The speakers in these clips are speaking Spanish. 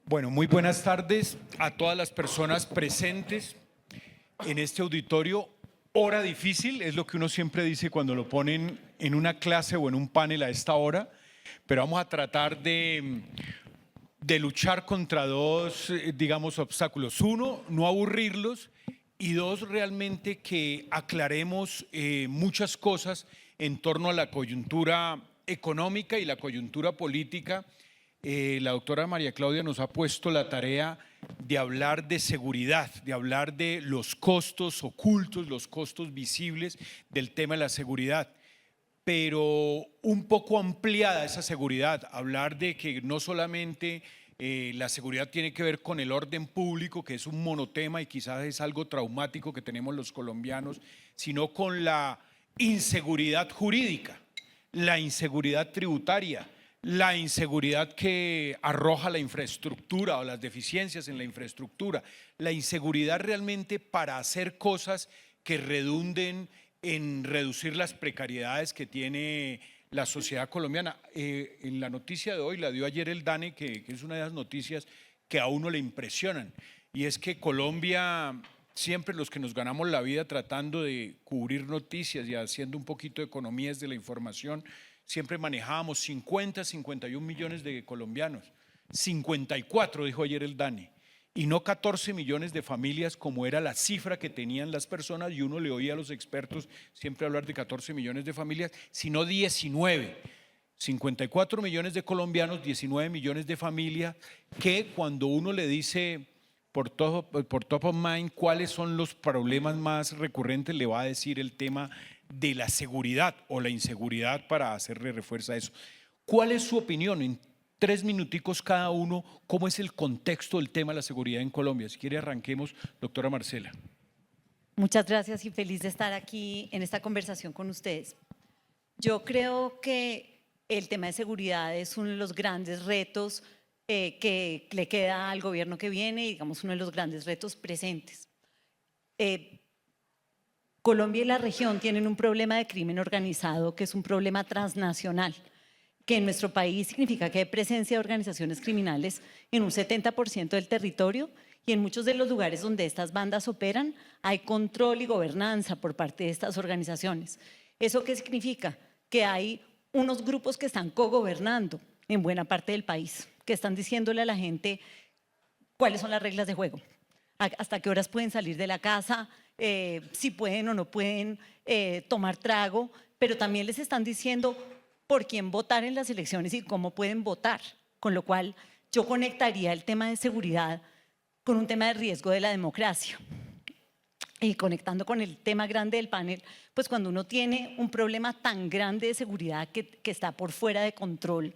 Bueno, muy buenas tardes a todas las personas presentes en este auditorio. Hora difícil, es lo que uno siempre dice cuando lo ponen en una clase o en un panel a esta hora, pero vamos a tratar de luchar contra dos, digamos, obstáculos. Uno, no aburrirlos, y dos, realmente que aclaremos muchas cosas en torno a la coyuntura económica y la coyuntura política. La doctora María Claudia nos ha puesto la tarea de hablar de seguridad, de hablar de los costos ocultos, los costos visibles del tema de la seguridad, pero un poco ampliada esa seguridad, hablar de que no solamente la seguridad tiene que ver con el orden público, que es un monotema y quizás es algo traumático que tenemos los colombianos, sino con la inseguridad jurídica, la inseguridad tributaria, la inseguridad que arroja la infraestructura o las deficiencias en la infraestructura, la inseguridad realmente para hacer cosas que redunden en reducir las precariedades que tiene la sociedad colombiana. En la noticia de hoy la dio ayer el DANE, que es una de las noticias que a uno le impresionan, y es que Colombia, siempre los que nos ganamos la vida tratando de cubrir noticias y haciendo un poquito de economías de la información, siempre manejábamos 51 millones de colombianos, 54 dijo ayer el DANE, y no 14 millones de familias como era la cifra que tenían las personas, y uno le oía a los expertos siempre hablar de 14 millones de familias, sino 19. 54 millones de colombianos, 19 millones de familias, que cuando uno le dice por top of mind cuáles son los problemas más recurrentes, le va a decir el tema de la seguridad o la inseguridad para hacerle refuerzo a eso. ¿Cuál es su opinión? En 3 minuticos cada uno, ¿cómo es el contexto del tema de la seguridad en Colombia? Si quiere arranquemos, doctora Marcela. Muchas gracias y feliz de estar aquí en esta conversación con ustedes. Yo creo que el tema de seguridad es uno de los grandes retos que le queda al gobierno que viene y digamos uno de los grandes retos presentes. Colombia y la región tienen un problema de crimen organizado que es un problema transnacional, que en nuestro país significa que hay presencia de organizaciones criminales en un 70% del territorio, y en muchos de los lugares donde estas bandas operan hay control y gobernanza por parte de estas organizaciones. ¿Eso qué significa? Que hay unos grupos que están cogobernando en buena parte del país, que están diciéndole a la gente cuáles son las reglas de juego, hasta qué horas pueden salir de la casa, si pueden o no pueden tomar trago, pero también les están diciendo por quién votar en las elecciones y cómo pueden votar, con lo cual yo conectaría el tema de seguridad con un tema de riesgo de la democracia. Y conectando con el tema grande del panel, pues cuando uno tiene un problema tan grande de seguridad que está por fuera de control,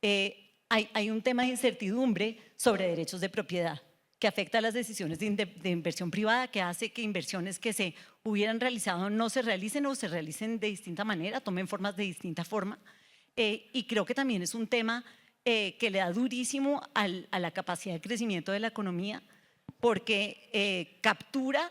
hay un tema de incertidumbre sobre derechos de propiedad que afecta a las decisiones de inversión privada, que hace que inversiones que se hubieran realizado no se realicen o se realicen de distinta manera, tomen formas de distinta forma. Y creo que también es un tema que le da durísimo a la capacidad de crecimiento de la economía, porque captura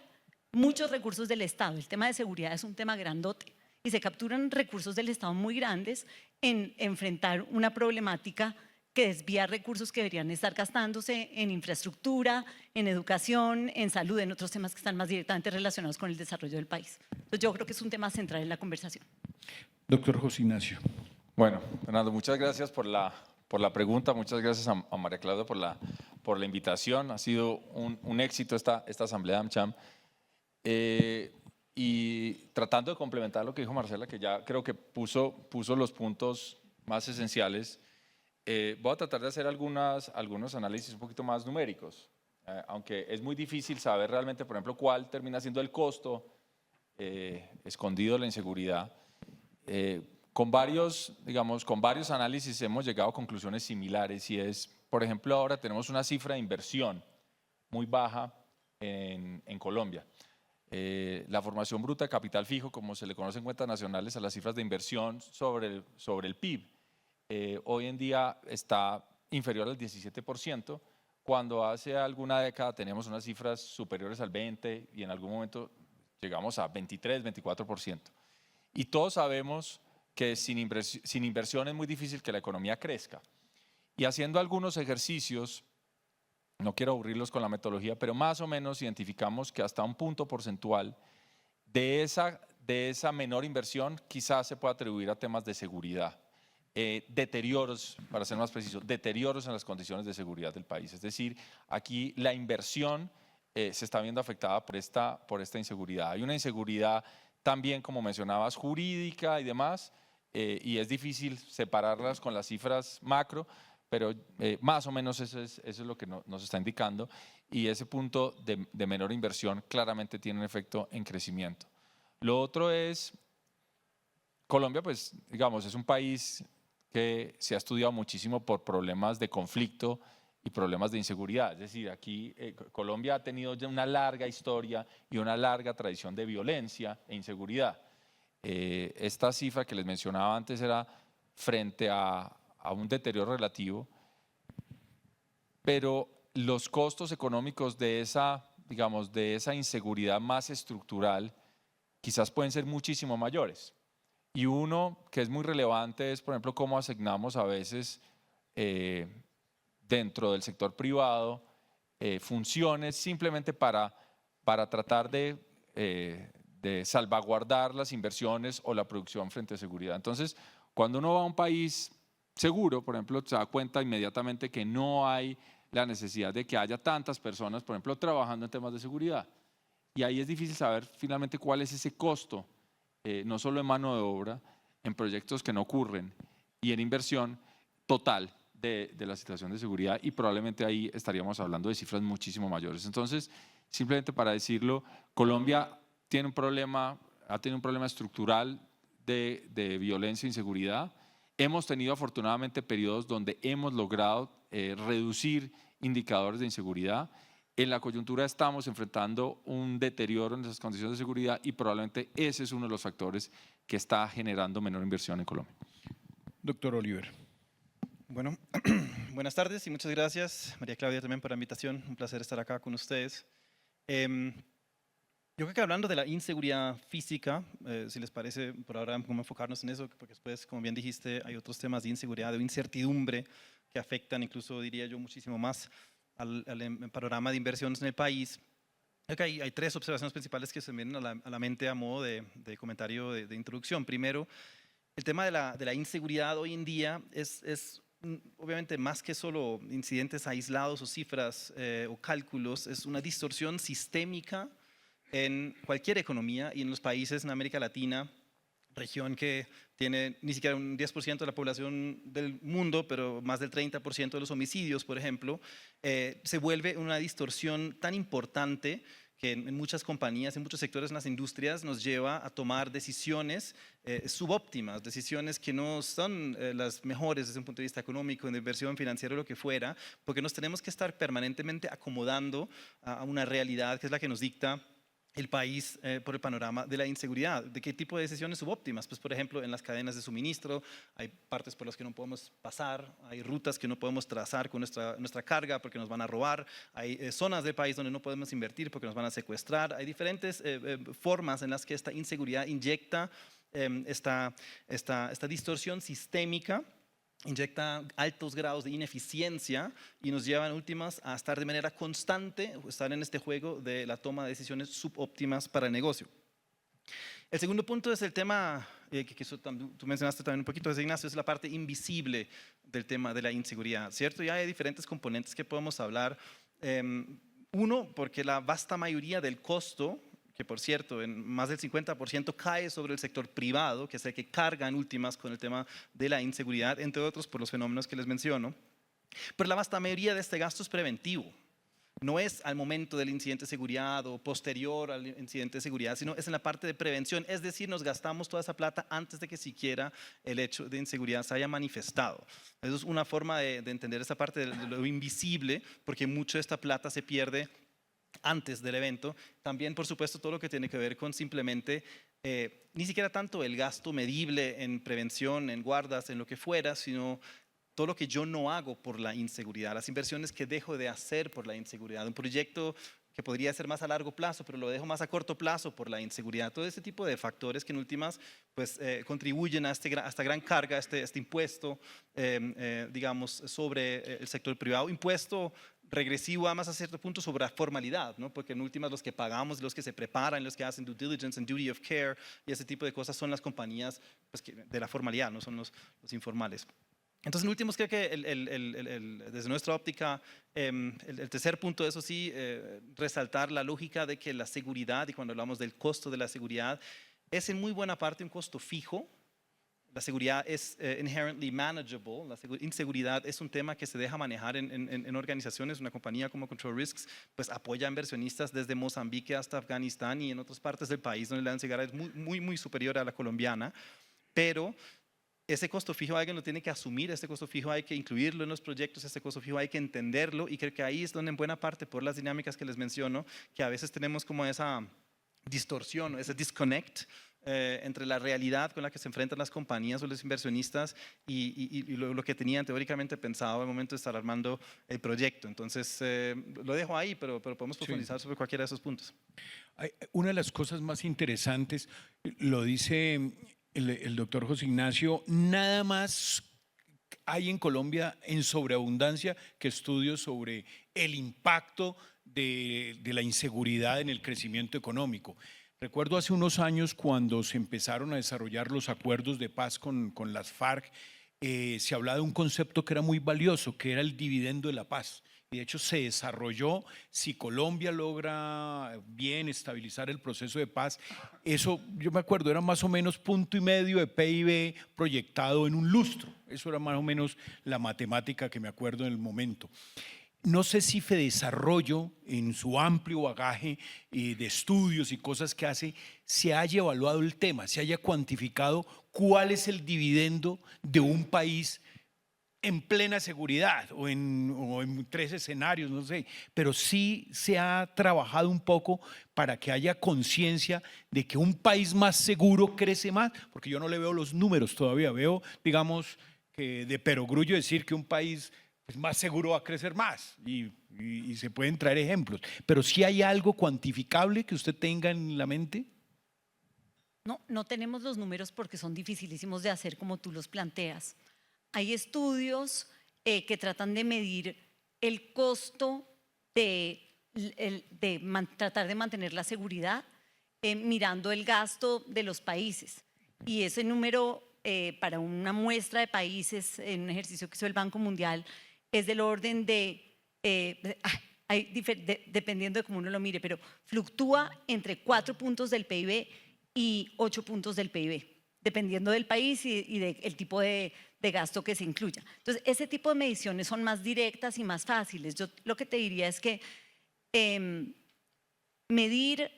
muchos recursos del Estado. El tema de seguridad es un tema grandote y se capturan recursos del Estado muy grandes en enfrentar una problemática que desvía recursos que deberían estar gastándose en infraestructura, en educación, en salud, en otros temas que están más directamente relacionados con el desarrollo del país. Entonces yo creo que es un tema central en la conversación. Doctor José Ignacio. Bueno, Fernando, muchas gracias por la pregunta, muchas gracias a María Claudia por la invitación. Ha sido un éxito esta asamblea de AmCham. Y tratando de complementar lo que dijo Marcela, que ya creo que puso los puntos más esenciales, voy a tratar de hacer algunos análisis un poquito más numéricos, aunque es muy difícil saber realmente, por ejemplo, cuál termina siendo el costo escondido de la inseguridad. Con varios análisis hemos llegado a conclusiones similares, y es, por ejemplo, ahora tenemos una cifra de inversión muy baja en Colombia. La formación bruta de capital fijo, como se le conoce en cuentas nacionales a las cifras de inversión sobre el PIB, hoy en día está inferior al 17%, cuando hace alguna década teníamos unas cifras superiores al 20% y en algún momento llegamos a 23, 24%. Y todos sabemos que sin inversión es muy difícil que la economía crezca. Y haciendo algunos ejercicios no quiero aburrirlos con la metodología, pero más o menos identificamos que hasta un punto porcentual de esa menor inversión quizás se pueda atribuir a temas de seguridad. Deterioros, para ser más preciso, deterioros en las condiciones de seguridad del país. Es decir, aquí la inversión se está viendo afectada por esta inseguridad. Hay una inseguridad también, como mencionabas, jurídica y demás, y es difícil separarlas con las cifras macro, pero más o menos eso es lo que nos está indicando, y ese punto de menor inversión claramente tiene un efecto en crecimiento. Lo otro es, Colombia, pues digamos, es un país que se ha estudiado muchísimo por problemas de conflicto y problemas de inseguridad. Es decir, aquí Colombia ha tenido ya una larga historia y una larga tradición de violencia e inseguridad. Esta cifra que les mencionaba antes era frente a un deterioro relativo, pero los costos económicos de esa inseguridad más estructural quizás pueden ser muchísimo mayores. Y uno que es muy relevante es, por ejemplo, cómo asignamos a veces dentro del sector privado funciones simplemente para tratar de salvaguardar las inversiones o la producción frente a seguridad. Entonces, cuando uno va a un país seguro, por ejemplo, se da cuenta inmediatamente que no hay la necesidad de que haya tantas personas, por ejemplo, trabajando en temas de seguridad. Y ahí es difícil saber finalmente cuál es ese costo, no solo en mano de obra, en proyectos que no ocurren y en inversión total de la situación de seguridad, y probablemente ahí estaríamos hablando de cifras muchísimo mayores. Entonces, simplemente para decirlo, Colombia ha tenido un problema estructural de violencia e inseguridad. Hemos tenido afortunadamente periodos donde hemos logrado reducir indicadores de inseguridad. En la coyuntura estamos enfrentando un deterioro en esas condiciones de seguridad y probablemente ese es uno de los factores que está generando menor inversión en Colombia. Doctor Oliver. Bueno, buenas tardes y muchas gracias, María Claudia, también por la invitación. Un placer estar acá con ustedes. Yo creo que hablando de la inseguridad física, si les parece, por ahora vamos a enfocarnos en eso, porque después, como bien dijiste, hay otros temas de inseguridad, de incertidumbre que afectan, incluso diría yo, muchísimo más al panorama de inversiones en el país. Creo que hay tres observaciones principales que se me vienen a la mente a modo de comentario de introducción. Primero, el tema de la inseguridad hoy en día es obviamente más que solo incidentes aislados o cifras o cálculos, es una distorsión sistémica en cualquier economía y en los países en América Latina, región que tiene ni siquiera un 10% de la población del mundo, pero más del 30% de los homicidios, por ejemplo, se vuelve una distorsión tan importante que en muchas compañías, en muchos sectores en las industrias nos lleva a tomar decisiones subóptimas, decisiones que no son las mejores desde un punto de vista económico, de inversión financiera o lo que fuera, porque nos tenemos que estar permanentemente acomodando a una realidad que es la que nos dicta el país por el panorama de la inseguridad. ¿De qué tipo de decisiones subóptimas? Pues por ejemplo en las cadenas de suministro hay partes por las que no podemos pasar, hay rutas que no podemos trazar con nuestra carga porque nos van a robar, hay zonas del país donde no podemos invertir porque nos van a secuestrar, hay diferentes formas en las que esta inseguridad inyecta esta distorsión sistémica, inyecta altos grados de ineficiencia y nos lleva en últimas a estar de manera constante, estar en este juego de la toma de decisiones subóptimas para el negocio. El segundo punto es el tema que tú mencionaste también un poquito, Ignacio, es la parte invisible del tema de la inseguridad, ¿cierto? Ya hay diferentes componentes que podemos hablar. Uno, porque la vasta mayoría del costo, que por cierto en más del 50% cae sobre el sector privado, que es el que carga en últimas con el tema de la inseguridad, entre otros por los fenómenos que les menciono. Pero la vasta mayoría de este gasto es preventivo. No es al momento del incidente de seguridad o posterior al incidente de seguridad, sino es en la parte de prevención. Es decir, nos gastamos toda esa plata antes de que siquiera el hecho de inseguridad se haya manifestado. Eso es una forma de entender esa parte de lo invisible, porque mucho de esta plata se pierde antes del evento. También, por supuesto, todo lo que tiene que ver con simplemente, ni siquiera tanto el gasto medible en prevención, en guardas, en lo que fuera, sino todo lo que yo no hago por la inseguridad, las inversiones que dejo de hacer por la inseguridad, un proyecto que podría ser más a largo plazo, pero lo dejo más a corto plazo por la inseguridad. Todo ese tipo de factores que en últimas pues, contribuyen a esta gran carga, este impuesto, digamos, sobre el sector privado. Impuesto regresivo además a cierto punto sobre la formalidad, ¿no? Porque en últimas los que pagamos, los que se preparan, los que hacen due diligence and duty of care y ese tipo de cosas son las compañías pues, de la formalidad, no son los informales. Entonces, en últimos, creo que desde nuestra óptica, el tercer punto, eso sí, resaltar la lógica de que la seguridad, y cuando hablamos del costo de la seguridad, es en muy buena parte un costo fijo. La seguridad es inherently manageable. La inseguridad es un tema que se deja manejar en organizaciones. Una compañía como Control Risks pues apoya a inversionistas desde Mozambique hasta Afganistán y en otras partes del país donde la inseguridad es muy superior a la colombiana. Pero ese costo fijo alguien lo tiene que asumir, ese costo fijo hay que incluirlo en los proyectos, ese costo fijo hay que entenderlo y creo que ahí es donde en buena parte por las dinámicas que les menciono, que a veces tenemos como esa distorsión, ese disconnect entre la realidad con la que se enfrentan las compañías o los inversionistas y lo que tenían teóricamente pensado al momento de estar armando el proyecto. Entonces, lo dejo ahí, pero podemos profundizar sobre cualquiera de esos puntos. Una de las cosas más interesantes, lo dice el doctor José Ignacio, nada más hay en Colombia en sobreabundancia que estudios sobre el impacto de la inseguridad en el crecimiento económico. Recuerdo hace unos años cuando se empezaron a desarrollar los acuerdos de paz con las FARC, se hablaba de un concepto que era muy valioso, que era el dividendo de la paz. Y de hecho se desarrolló, si Colombia logra bien estabilizar el proceso de paz, eso yo me acuerdo, era más o menos 1,5 de PIB proyectado en un lustro. Eso era más o menos la matemática que me acuerdo en el momento. No sé si Fedesarrollo, en su amplio bagaje de estudios y cosas que hace, se haya evaluado el tema, se haya cuantificado cuál es el dividendo de un país en plena seguridad o en 3 escenarios, no sé, pero sí se ha trabajado un poco para que haya conciencia de que un país más seguro crece más, porque yo no le veo los números todavía, veo, digamos, que de perogrullo decir que un país pues, más seguro va a crecer más y se pueden traer ejemplos, pero sí hay algo cuantificable que usted tenga en la mente. No tenemos los números porque son dificilísimos de hacer como tú los planteas. Hay estudios que tratan de medir el costo de tratar de mantener la seguridad mirando el gasto de los países. Y ese número para una muestra de países en un ejercicio que hizo el Banco Mundial es del orden dependiendo de cómo uno lo mire, pero fluctúa entre 4 puntos del PIB y 8 puntos del PIB, dependiendo del país y del tipo de gasto que se incluya. Entonces, ese tipo de mediciones son más directas y más fáciles. Yo lo que te diría es que medir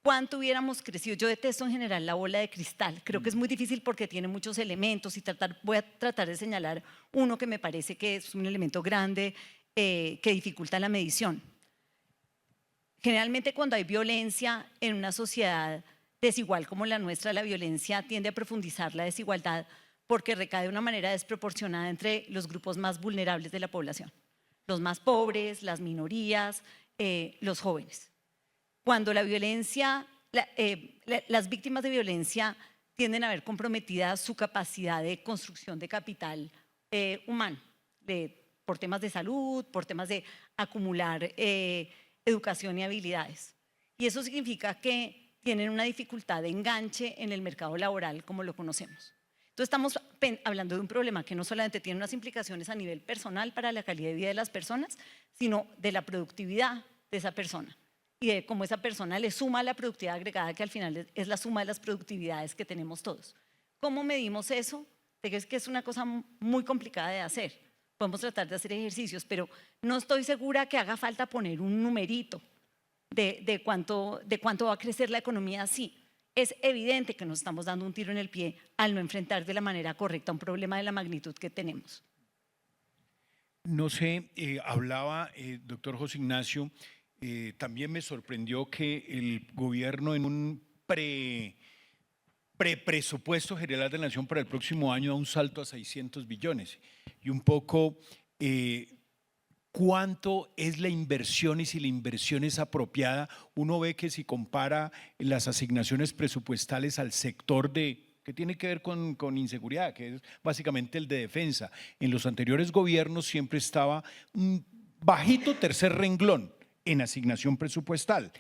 cuánto hubiéramos crecido. Yo detesto en general la bola de cristal. Creo que es muy difícil porque tiene muchos elementos y voy a tratar de señalar uno que me parece que es un elemento grande que dificulta la medición. Generalmente cuando hay violencia en una sociedad desigual como la nuestra, la violencia tiende a profundizar la desigualdad porque recae de una manera desproporcionada entre los grupos más vulnerables de la población, los más pobres, las minorías, los jóvenes. Cuando la violencia, las víctimas de violencia tienden a ver comprometida su capacidad de construcción de capital humano, por temas de salud, por temas de acumular educación y habilidades. Y eso significa que tienen una dificultad de enganche en el mercado laboral como lo conocemos. Entonces estamos hablando de un problema que no solamente tiene unas implicaciones a nivel personal para la calidad de vida de las personas, sino de la productividad de esa persona y de cómo esa persona le suma la productividad agregada, que al final es la suma de las productividades que tenemos todos. ¿Cómo medimos eso? Es que es una cosa muy complicada de hacer. Podemos tratar de hacer ejercicios, pero no estoy segura que haga falta poner un numerito de cuánto va a crecer la economía así. Es evidente que nos estamos dando un tiro en el pie al no enfrentar de la manera correcta un problema de la magnitud que tenemos. No sé, hablaba doctor José Ignacio, también me sorprendió que el gobierno en un presupuesto general de la Nación para el próximo año da un salto a 600 billones y un poco cuánto es la inversión y si la inversión es apropiada. Uno ve que si compara las asignaciones presupuestales al sector que tiene que ver con inseguridad, que es básicamente el de defensa, en los anteriores gobiernos siempre estaba bajito tercer renglón en asignación presupuestal.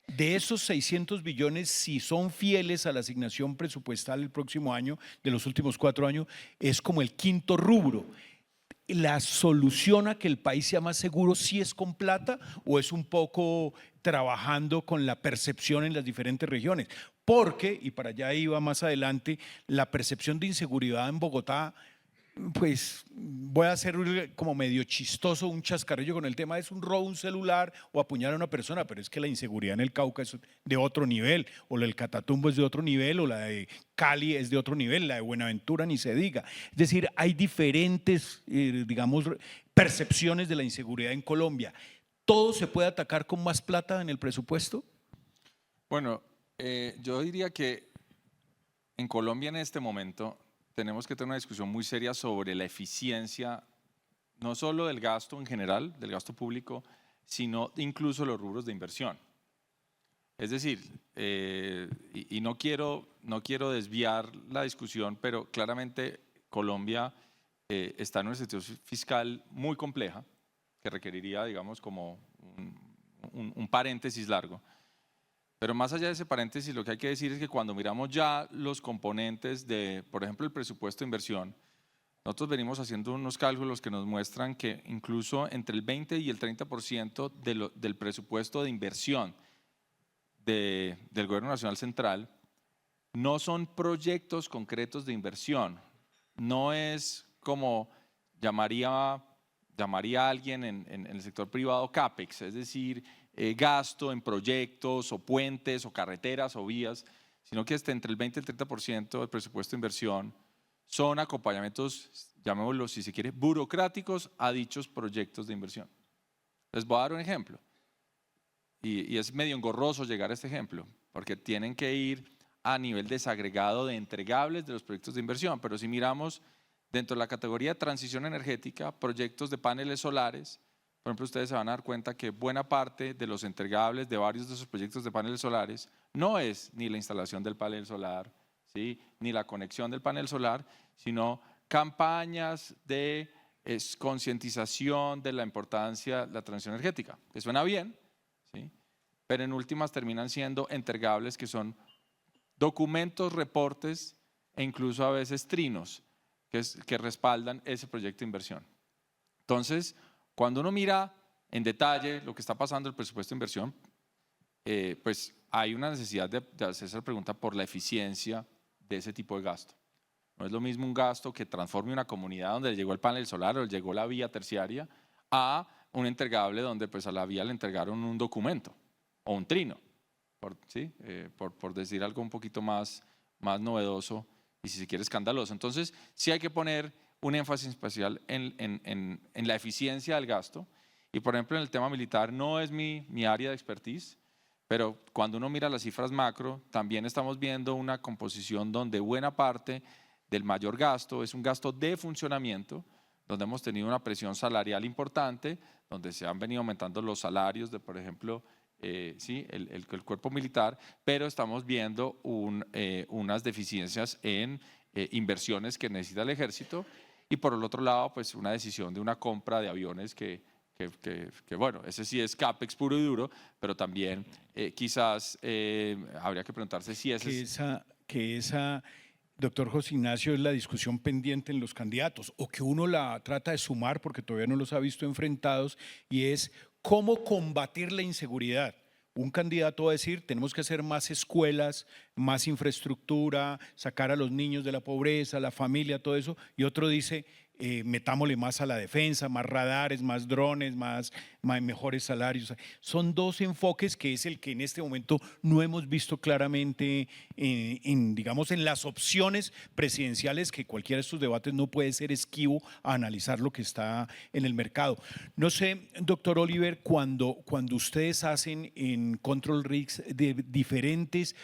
De esos 600 billones, si son fieles a la asignación presupuestal el próximo año, de los últimos 4 años, es como el quinto rubro. ¿La solución a que el país sea más seguro sí es con plata o es un poco trabajando con la percepción en las diferentes regiones? Porque, y para allá iba más adelante, la percepción de inseguridad en Bogotá, pues voy a hacer como medio chistoso, un chascarrillo con el tema, es un robo, un celular o apuñalar a una persona, pero es que la inseguridad en el Cauca es de otro nivel, o la del Catatumbo es de otro nivel, o la de Cali es de otro nivel, la de Buenaventura ni se diga. Es decir, hay diferentes, digamos, percepciones de la inseguridad en Colombia. ¿Todo se puede atacar con más plata en el presupuesto? Bueno, yo diría que en Colombia en este momento tenemos que tener una discusión muy seria sobre la eficiencia, no solo del gasto en general, del gasto público, sino incluso los rubros de inversión. Es decir, y no quiero desviar la discusión, pero claramente Colombia está en una situación fiscal muy compleja, que requeriría, digamos, como un paréntesis largo. Pero más allá de ese paréntesis, lo que hay que decir es que cuando miramos ya los componentes de, por ejemplo, el presupuesto de inversión, nosotros venimos haciendo unos cálculos que nos muestran que incluso entre el 20 y el 30% del presupuesto de inversión del Gobierno Nacional Central no son proyectos concretos de inversión. No es como llamaría a alguien en el sector privado CAPEX, es decir, gasto en proyectos o puentes o carreteras o vías, sino que entre el 20 y el 30% del presupuesto de inversión son acompañamientos, llamémoslo si se quiere, burocráticos a dichos proyectos de inversión. Les voy a dar un ejemplo, y es medio engorroso llegar a este ejemplo, porque tienen que ir a nivel desagregado de entregables de los proyectos de inversión, pero si miramos dentro de la categoría de transición energética, proyectos de paneles solares, por ejemplo, ustedes se van a dar cuenta que buena parte de los entregables de varios de esos proyectos de paneles solares no es ni la instalación del panel solar, ¿sí?, ni la conexión del panel solar, sino campañas de concientización de la importancia de la transición energética, que suena bien, ¿sí?, pero en últimas terminan siendo entregables que son documentos, reportes e incluso a veces trinos que respaldan ese proyecto de inversión. Entonces, cuando uno mira en detalle lo que está pasando en el presupuesto de inversión, pues hay una necesidad de hacerse la pregunta por la eficiencia de ese tipo de gasto. No es lo mismo un gasto que transforme una comunidad donde llegó el panel solar o llegó la vía terciaria a un entregable donde pues a la vía le entregaron un documento o un trino, por decir algo un poquito más novedoso y si se quiere escandaloso. Entonces sí hay que poner un énfasis especial en la eficiencia del gasto. Y por ejemplo en el tema militar no es mi área de expertise, pero cuando uno mira las cifras macro también estamos viendo una composición donde buena parte del mayor gasto es un gasto de funcionamiento, donde hemos tenido una presión salarial importante, donde se han venido aumentando los salarios de, por ejemplo, el cuerpo militar, pero estamos viendo unas deficiencias en inversiones que necesita el ejército. Y por el otro lado, pues una decisión de una compra de aviones que bueno, ese sí es CAPEX puro y duro, pero también quizás habría que preguntarse si esa, doctor José Ignacio, es la discusión pendiente en los candidatos, o que uno la trata de sumar porque todavía no los ha visto enfrentados, y es cómo combatir la inseguridad. Un candidato va a decir, tenemos que hacer más escuelas, más infraestructura, sacar a los niños de la pobreza, la familia, todo eso. Y otro dice, metámosle más a la defensa, más radares, más drones, mejores salarios. Son dos enfoques que es el que en este momento no hemos visto claramente digamos, en las opciones presidenciales, que cualquiera de estos debates no puede ser esquivo a analizar lo que está en el mercado. No sé, doctor Oliver, cuando ustedes hacen en Control Risks de diferentes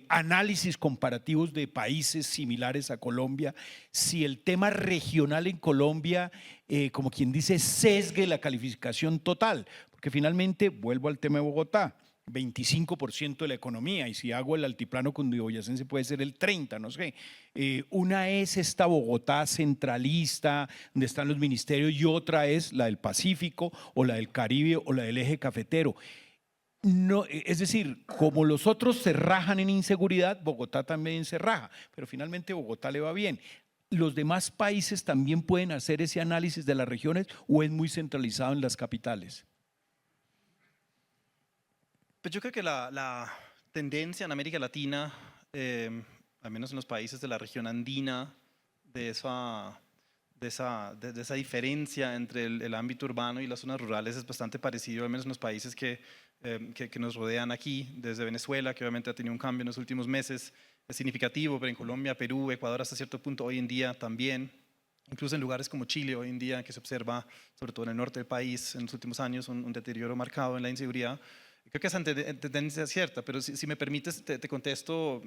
análisis comparativos de países similares a Colombia, si el tema regional en Colombia, como quien dice, sesgue la calificación total, porque finalmente, vuelvo al tema de Bogotá, 25% de la economía, y si hago el altiplano cundiboyacense puede ser el 30%, no sé. Una es esta Bogotá centralista, donde están los ministerios, y otra es la del Pacífico, o la del Caribe, o la del eje cafetero. No, es decir, como los otros se rajan en inseguridad, Bogotá también se raja, pero finalmente Bogotá le va bien. ¿Los demás países también pueden hacer ese análisis de las regiones o es muy centralizado en las capitales? Pues yo creo que la tendencia en América Latina, al menos en los países de la región andina, de esa diferencia entre el ámbito urbano y las zonas rurales es bastante parecido, al menos en los países que nos rodean aquí, desde Venezuela, que obviamente ha tenido un cambio en los últimos meses, es significativo, pero en Colombia, Perú, Ecuador hasta cierto punto hoy en día también. Incluso en lugares como Chile hoy en día, que se observa, sobre todo en el norte del país, en los últimos años, un deterioro marcado en la inseguridad. Creo que esa tendencia es cierta, pero si me permites, te contesto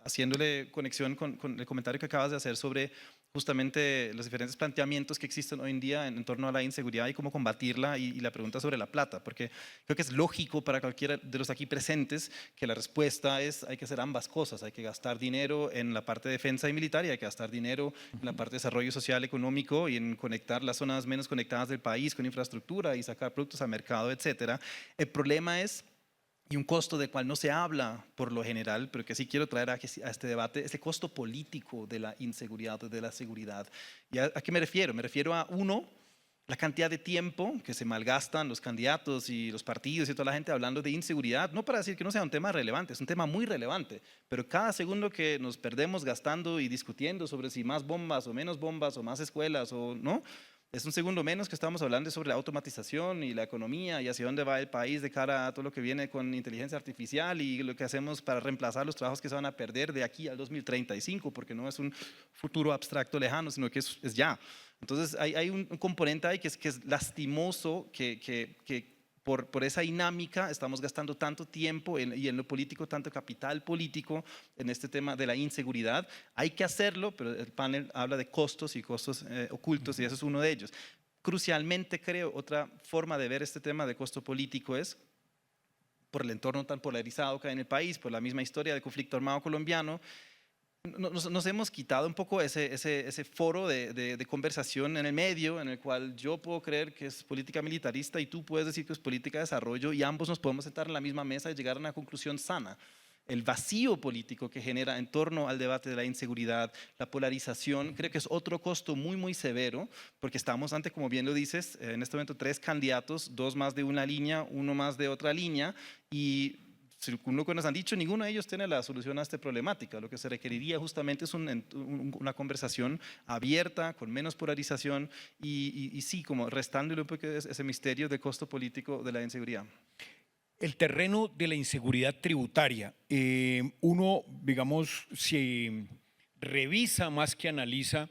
haciéndole conexión con el comentario que acabas de hacer sobre justamente los diferentes planteamientos que existen hoy en día en torno a la inseguridad y cómo combatirla y la pregunta sobre la plata, porque creo que es lógico para cualquiera de los aquí presentes que la respuesta es hay que hacer ambas cosas, hay que gastar dinero en la parte de defensa y militar y hay que gastar dinero en la parte de desarrollo social, económico y en conectar las zonas menos conectadas del país con infraestructura y sacar productos al mercado, etcétera. El problema es, y un costo del cual no se habla por lo general, pero que sí quiero traer a este debate, es el costo político de la inseguridad, de la seguridad. ¿Y a qué me refiero? Me refiero a, uno, la cantidad de tiempo que se malgastan los candidatos y los partidos y toda la gente hablando de inseguridad, no para decir que no sea un tema relevante, es un tema muy relevante, pero cada segundo que nos perdemos gastando y discutiendo sobre si más bombas o menos bombas o más escuelas o no, es un segundo menos que estamos hablando sobre la automatización y la economía y hacia dónde va el país de cara a todo lo que viene con inteligencia artificial y lo que hacemos para reemplazar los trabajos que se van a perder de aquí al 2035, porque no es un futuro abstracto lejano, sino que es ya. Entonces hay un componente ahí que es lastimoso, que por esa dinámica estamos gastando tanto tiempo y en lo político, tanto capital político en este tema de la inseguridad. Hay que hacerlo, pero el panel habla de costos y costos ocultos y eso es uno de ellos. Crucialmente creo, otra forma de ver este tema de costo político es por el entorno tan polarizado que hay en el país, por la misma historia del conflicto armado colombiano. Nos hemos quitado un poco ese foro de conversación en el medio, en el cual yo puedo creer que es política militarista y tú puedes decir que es política de desarrollo y ambos nos podemos sentar en la misma mesa y llegar a una conclusión sana. El vacío político que genera en torno al debate de la inseguridad, la polarización, creo que es otro costo muy, muy severo, porque estamos ante, como bien lo dices, en este momento 3 candidatos, 2 más de una línea, 1 más de otra línea, y según lo que nos han dicho, ninguno de ellos tiene la solución a esta problemática. Lo que se requeriría justamente es una conversación abierta, con menos polarización y sí, como restándole un poco ese misterio de costo político de la inseguridad. El terreno de la inseguridad tributaria, uno, digamos, si revisa más que analiza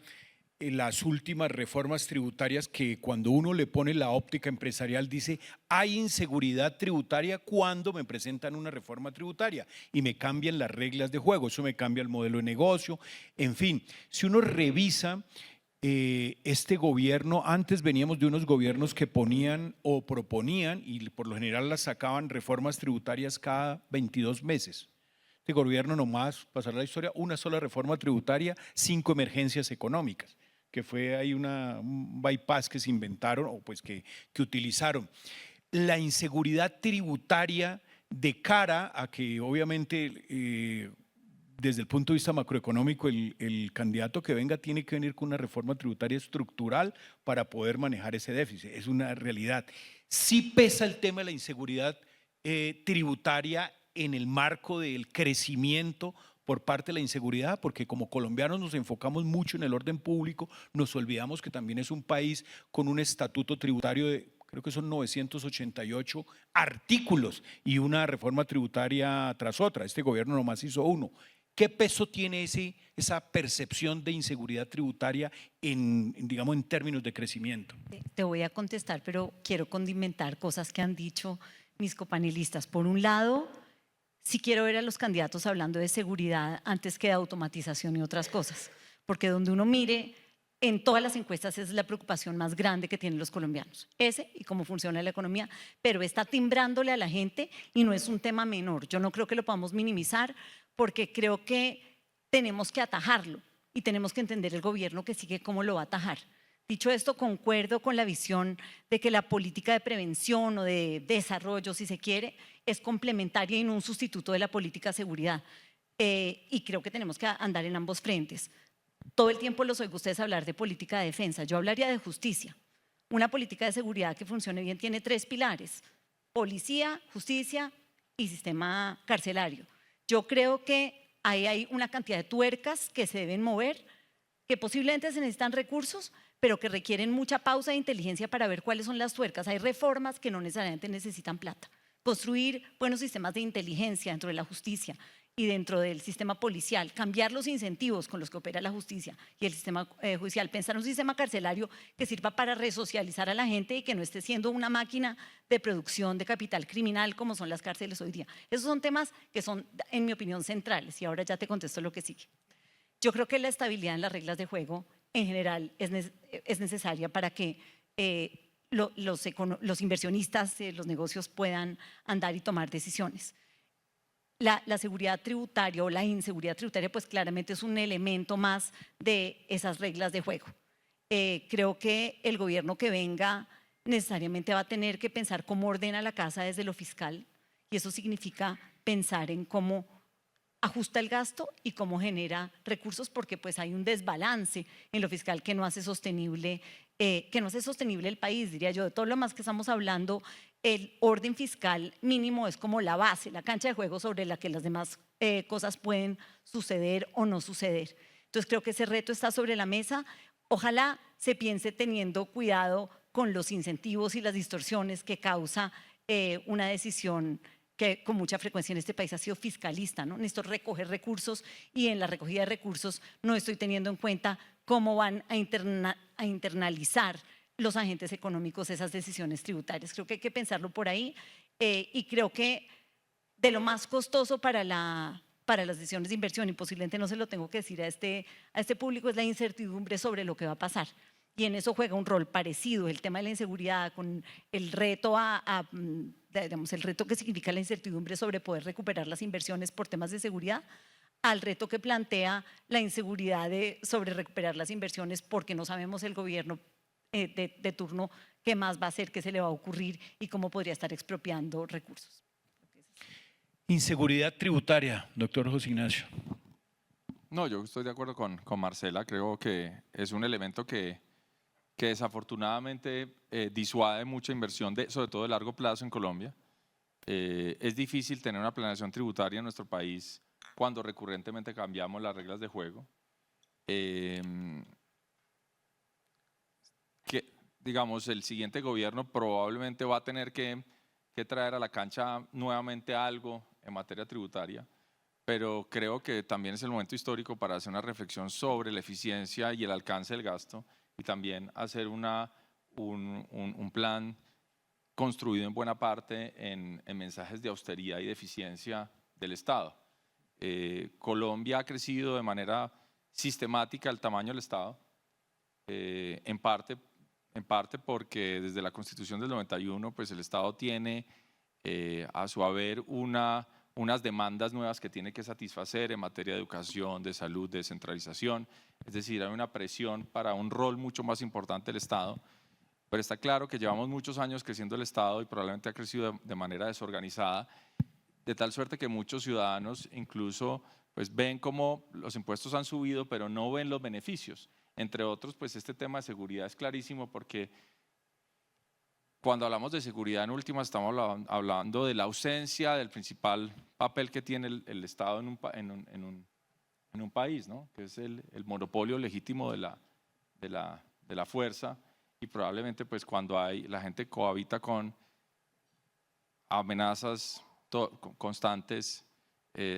las últimas reformas tributarias, que cuando uno le pone la óptica empresarial dice hay inseguridad tributaria cuando me presentan una reforma tributaria y me cambian las reglas de juego, eso me cambia el modelo de negocio, en fin, si uno revisa este gobierno, antes veníamos de unos gobiernos que ponían o proponían y por lo general las sacaban reformas tributarias cada 22 meses. Este gobierno nomás, pasar la historia, una sola reforma tributaria, 5 emergencias económicas, que fue ahí un bypass que se inventaron o pues que utilizaron. La inseguridad tributaria de cara a que obviamente desde el punto de vista macroeconómico el candidato que venga tiene que venir con una reforma tributaria estructural para poder manejar ese déficit, es una realidad. Sí pesa el tema de la inseguridad tributaria en el marco del crecimiento por parte de la inseguridad, porque como colombianos nos enfocamos mucho en el orden público, nos olvidamos que también es un país con un estatuto tributario de, creo que son 988 artículos y una reforma tributaria tras otra. Este gobierno nomás hizo uno. ¿Qué peso tiene esa percepción de inseguridad tributaria digamos, en términos de crecimiento? Te voy a contestar, pero quiero condimentar cosas que han dicho mis copanelistas. Por un lado, sí quiero ver a los candidatos hablando de seguridad antes que de automatización y otras cosas, porque donde uno mire en todas las encuestas es la preocupación más grande que tienen los colombianos, ese y cómo funciona la economía, pero está timbrándole a la gente y no es un tema menor. Yo no creo que lo podamos minimizar porque creo que tenemos que atajarlo y tenemos que entender el gobierno que sigue cómo lo va a atajar. Dicho esto, concuerdo con la visión de que la política de prevención o de desarrollo, si se quiere, es complementaria y no un sustituto de la política de seguridad. Y creo que tenemos que andar en ambos frentes. Todo el tiempo los oigo a ustedes hablar de política de defensa. Yo hablaría de justicia. Una política de seguridad que funcione bien tiene 3 pilares: policía, justicia y sistema carcelario. Yo creo que ahí hay una cantidad de tuercas que se deben mover, que posiblemente se necesitan recursos, pero que requieren mucha pausa de inteligencia para ver cuáles son las tuercas. Hay reformas que no necesariamente necesitan plata. Construir buenos sistemas de inteligencia dentro de la justicia y dentro del sistema policial, cambiar los incentivos con los que opera la justicia y el sistema judicial, pensar un sistema carcelario que sirva para resocializar a la gente y que no esté siendo una máquina de producción de capital criminal como son las cárceles hoy día. Esos son temas que son, en mi opinión, centrales, y ahora ya te contesto lo que sigue. Yo creo que la estabilidad en las reglas de juego en general es necesaria para que los inversionistas, los negocios puedan andar y tomar decisiones. La seguridad tributaria o la inseguridad tributaria pues claramente es un elemento más de esas reglas de juego. Creo que el gobierno que venga necesariamente va a tener que pensar cómo ordena la casa desde lo fiscal, y eso significa pensar en cómo ajusta el gasto y cómo genera recursos, porque pues hay un desbalance en lo fiscal que no hace sostenible el país, diría yo. De todo lo más que estamos hablando, el orden fiscal mínimo es como la base, la cancha de juego sobre la que las demás cosas pueden suceder o no suceder. Entonces creo que ese reto está sobre la mesa. Ojalá se piense teniendo cuidado con los incentivos y las distorsiones que causa una decisión que con mucha frecuencia en este país ha sido fiscalista, ¿no? Necesito recoger recursos y en la recogida de recursos no estoy teniendo en cuenta cómo van a internalizar los agentes económicos esas decisiones tributarias. Creo que hay que pensarlo por ahí y creo que de lo más costoso para las decisiones de inversión, y posiblemente no se lo tengo que decir a este público, es la incertidumbre sobre lo que va a pasar. Y en eso juega un rol parecido el tema de la inseguridad con el reto digamos, el reto que significa la incertidumbre sobre poder recuperar las inversiones por temas de seguridad, al reto que plantea la inseguridad sobre recuperar las inversiones porque no sabemos el gobierno de turno qué más va a hacer, qué se le va a ocurrir y cómo podría estar expropiando recursos. Inseguridad tributaria, doctor José Ignacio. No, yo estoy de acuerdo con Marcela. Creo que es un elemento que desafortunadamente disuade mucha inversión, sobre todo de largo plazo en Colombia. Es difícil tener una planeación tributaria en nuestro país cuando recurrentemente cambiamos las reglas de juego. Digamos, el siguiente gobierno probablemente va a tener que traer a la cancha nuevamente algo en materia tributaria, pero creo que también es el momento histórico para hacer una reflexión sobre la eficiencia y el alcance del gasto, y también hacer un plan construido en buena parte en mensajes de austeridad y de eficiencia del Estado. Colombia ha crecido de manera sistemática el tamaño del Estado, en parte porque desde la Constitución del 91 pues el Estado tiene a su haber unas demandas nuevas que tiene que satisfacer en materia de educación, de salud, de descentralización. Es decir, hay una presión para un rol mucho más importante del Estado, pero está claro que llevamos muchos años creciendo el Estado y probablemente ha crecido de manera desorganizada, de tal suerte que muchos ciudadanos incluso pues ven cómo los impuestos han subido, pero no ven los beneficios. Entre otros, pues este tema de seguridad es clarísimo, porque cuando hablamos de seguridad en últimas estamos hablando de la ausencia del principal papel que tiene el Estado en un país, ¿no? Que es el monopolio legítimo de la fuerza, y probablemente pues cuando la gente cohabita con amenazas constantes